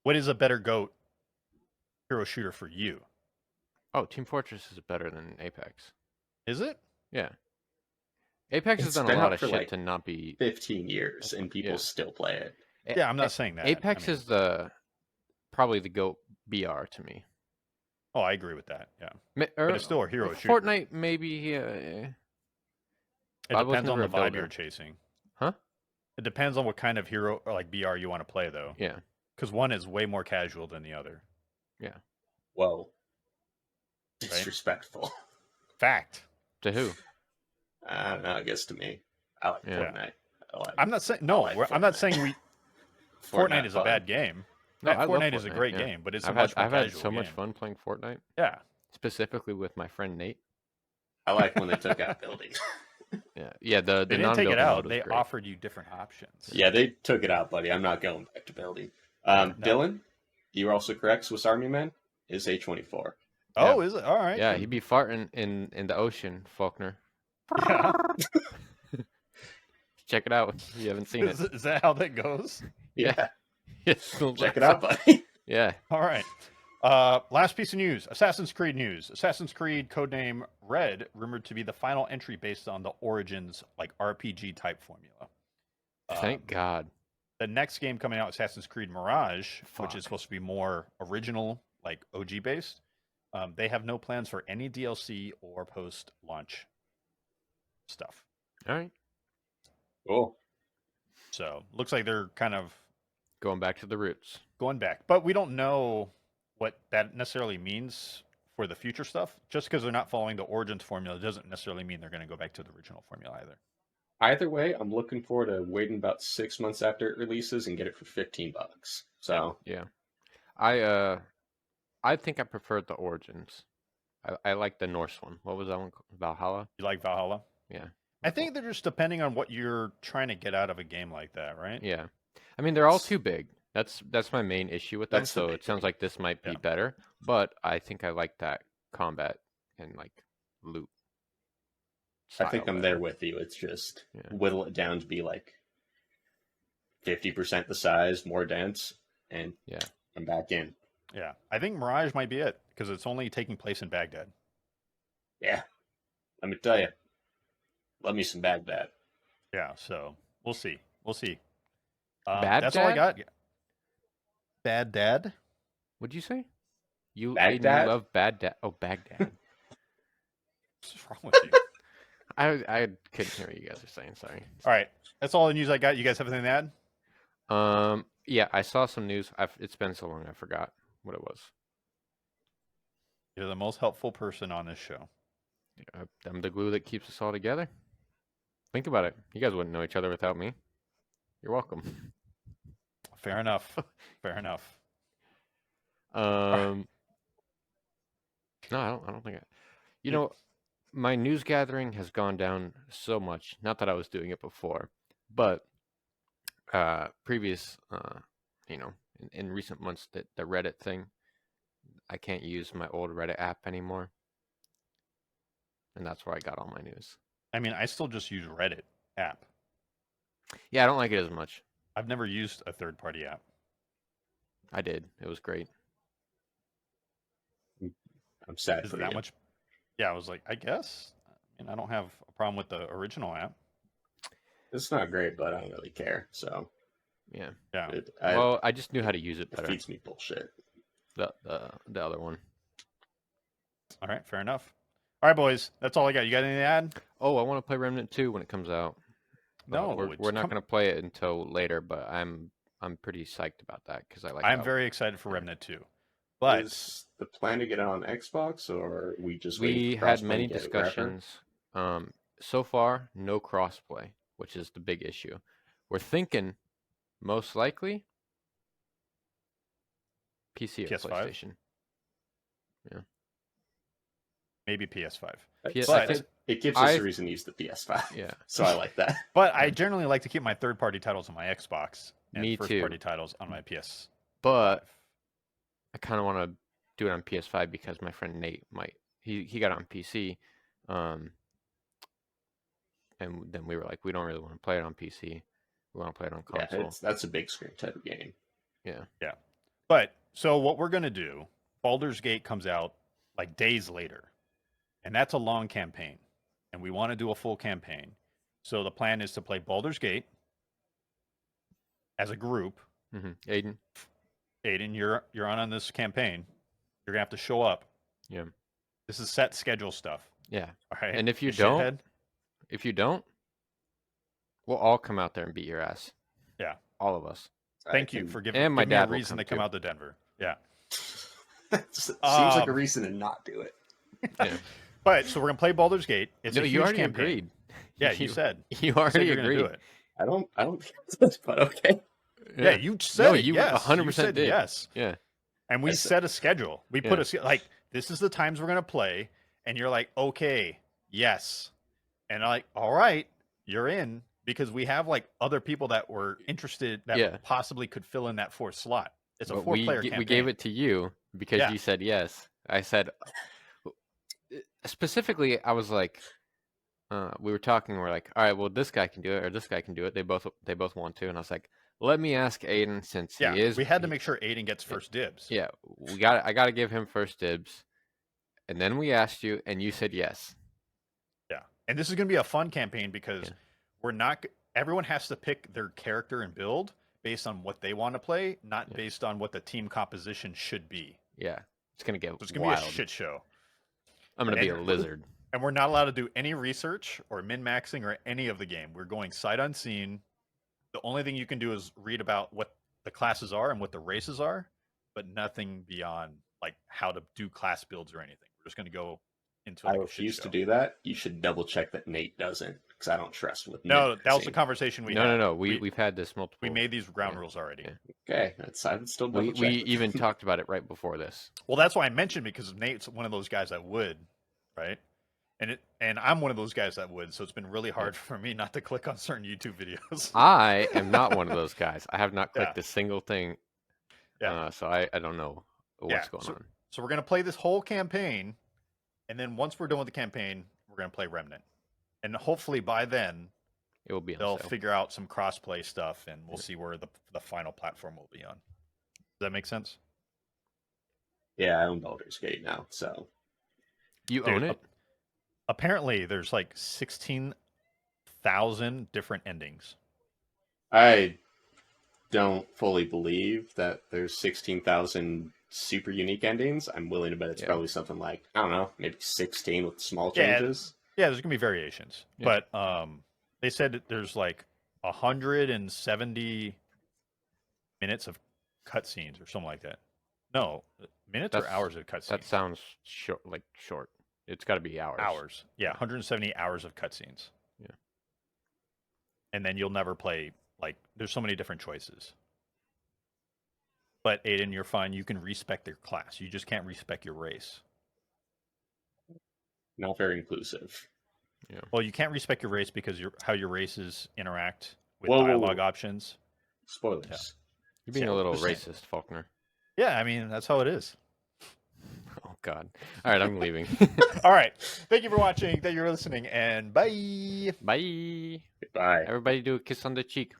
What is a better goat hero shooter for you? Oh, Team Fortress is better than Apex. Is it? Yeah. Apex has It's done a been lot out of for, shit like, to not be. 15 years and people Yeah. still play it. Yeah, I'm not saying that. Apex I mean- is probably the GOAT BR to me. Oh, I agree with that. Yeah. But it's still a hero shooter. Fortnite maybe. It I was depends on never the a vibe builder. you're chasing. Huh? It depends on what kind of hero or like BR you want to play though. Yeah. Because one is way more casual than the other. Whoa. Disrespectful. Fact. To who? I don't know, I guess to me. I like Yeah. Fortnite. I like I'm not saying no. like I'm not Fortnite. saying Fortnite is a fun. bad game. No, Yeah, I love Fortnite is a Fortnite, great yeah. game, but it's I've a much more had casual so much game. fun playing Fortnite, Yeah. specifically with my friend Nate. I like when they took out building. Yeah. The They didn't take non-building it out. mode was They great. offered you different options. Yeah, they took it out, buddy. I'm not going back to building. No. Dylan, you were also correct. Swiss Army Man is A24. Oh, is it? All right. Yeah, he'd be farting in the ocean, Faulkner. Yeah. Check it out if you haven't seen it. Is that how that goes? Yeah. Yes, Check it out, buddy. Yeah. All right. Last piece of news. Assassin's Creed news. Assassin's Creed codename Red rumored to be the final entry based on the Origins like RPG type formula. Thank God. The next game coming out, Assassin's Creed Mirage, which Fuck. is supposed to be more original, like OG based. They have no plans for any DLC or post-launch stuff. All right. Cool. So looks like they're kind of Going back to the roots. going back, but we don't know what that necessarily means for the future stuff. Just because they're not following the Origins formula doesn't necessarily mean they're going to go back to the original formula either. Either way, I'm looking forward to waiting about 6 months after it releases and get it for $15. So Yeah. I think I preferred the Origins. I like the Norse one. What was that one called? Valhalla? You like Valhalla? Yeah. I think they're just depending on what you're trying to get out of a game like that, right? Yeah. I mean, they're all too big. That's my main issue with them. That's the So big it sounds thing. like this might be Yeah. better, but I think I like that combat and like loot I think style I'm better. there with you. It's just Yeah. whittle it down to be like 50% the size, more dense, and Yeah. I'm back in. Yeah. I think Mirage might be it because it's only taking place in Baghdad. Yeah. Let me tell you. Love me some Baghdad. Yeah. So we'll see. We'll see. Bad That's all I Dad? got. Bad Dad? What'd you say? You Aiden, you Baghdad? love Baghdad. Oh, Baghdad. What's wrong with you? I couldn't hear what you guys are saying. Sorry. All right. That's all the news I got. You guys have anything to add? Yeah, I saw some news. It's been so long, I forgot what it was. You're the most helpful person on this show. I'm the glue that keeps us all together. Think about it. You guys wouldn't know each other without me. You're welcome. Fair enough. Fair enough. No, I don't think you know, my news gathering has gone down so much. Not that I was doing it before, but previous, in recent months, the Reddit thing, I can't use my old Reddit app anymore, and that's where I got all my news. I mean, I still just use Reddit app. Yeah, I don't like it as much. I've never used a third-party app. I did. It was great. I'm sad Is for it that you. much? Yeah, I was like, I guess. I mean, I don't have a problem with the original app. It's not great, but I don't really care. So Yeah. Yeah. Well, I just knew how to use it it better. feeds me bullshit. The other one. All right. Fair enough. All right, boys. That's all I got. You got anything to add? Oh, I want to play Remnant 2 when it comes out. No, we're not going to play it until later, but I'm pretty psyched about that because I like. I'm very excited for Remnant 2. But Is the plan to get it on Xbox, or we just we waiting for had crossplay many and get it wherever? discussions. So far, no crossplay, which is the big issue. We're thinking most likely PC or PS5? PlayStation. maybe PS5. PS But- It gives us a reason to use the PS5. Yeah. So I like that. But I generally like to keep my third-party titles on my Xbox and Me too. first-party titles on my PS. But I kind of want to do it on PS5 because my friend Nate he got it on PC, and then we were like, we don't really want to play it on PC. We want to play it on Yeah, console. that's a big screen type of game. But so what we're gonna do, Baldur's Gate comes out like days later, and that's a long campaign, and we want to do a full campaign. So the plan is to play Baldur's Gate as a group. Aiden. Aiden, you're on this campaign. You're gonna have to show up. Yeah. This is set schedule stuff. Yeah. All right. And if you shithead. don't, we'll all come out there and beat your ass. Yeah. All of us. Thank you for giving and my me a dad will reason come to come too. out to Denver. Yeah. Seems like a reason to not do it. Yeah. But so we're gonna play Baldur's Gate. It's No, a you huge already campaign. agreed. Yeah, you said. You You said already you're gonna do agreed. it. I don't but okay. Yeah, you said No, it. you Yes, 100% you said did. yes. Yeah. And we I said- set a schedule. We put like this is the times we're gonna play, and you're like, okay, yes, and I'm like, all right, you're in because we have like other people that were interested that possibly could fill in that fourth slot. It's a But 4-player campaign. we gave it to you because you said yes. I said specifically, I was like, we were talking. We're like, all right, well, this guy can do it, or this guy can do it. They both want to, and I was like, let me ask Aiden since he is. We had to make sure Aiden gets first dibs. Yeah, I got to give him first dibs, and then we asked you, and you said yes. Yeah, and this is gonna be a fun campaign because we're not. Everyone has to pick their character and build based on what they want to play, not based on what the team composition should be. Yeah, it's gonna get So it's gonna wild. be a shit show. I'm gonna be a lizard. And we're not allowed to do any research or min-maxing or any of the game. We're going sight unseen. The only thing you can do is read about what the classes are and what the races are, but nothing beyond like how to do class builds or anything. We're just going to go into. I Like, refuse a to shit show. do that. You should double check that Nate doesn't, because I don't trust with No, that was the min-maxing. conversation we had. No. We've had this multiple. We made these ground rules already. Yeah. Okay, I would still double check. We even talked about it right before this. Well, that's why I mentioned, because Nate's one of those guys that would, right? And I'm one of those guys that would. So it's been really hard for me not to click on certain YouTube videos. I am not one of those guys. I have not clicked Yeah. a single thing. Yeah. So I don't know what's going on. So we're gonna play this whole campaign, and then once we're done with the campaign, we're gonna play Remnant, and hopefully by then It will be on they'll sale. figure out some cross-play stuff, and we'll see where the final platform will be on. Does that make sense? Yeah, I own Baldur's Gate now, so You Dude, own it? Apparently, there's like 16,000 different endings. I don't fully believe that there's 16,000 super unique endings. I'm willing to bet it's probably something like, I don't know, maybe 16 with small changes. Yeah, there's gonna be variations, Yeah. but they said that there's like 170 minutes of cutscenes or something like that. No, minutes or hours of cutscenes. That sounds short. Short. It's got to be hours. Hours. Yeah, 170 hours of cutscenes. Yeah. And then you'll never play, like, there's so many different choices. But Aiden, you're fine. You can respec your class. You just can't respec your race. Not very inclusive. Yeah. Well, you can't respec your race because how your races interact with Whoa. dialogue options. Spoilers. Yeah. You're being Yeah, a little just saying. racist, Faulkner. Yeah, I mean, that's how it is. Oh, God. All right, I'm leaving. All right. Thank you for watching. Thank you for listening. And bye. Bye. Goodbye. Everybody do a kiss on the cheek.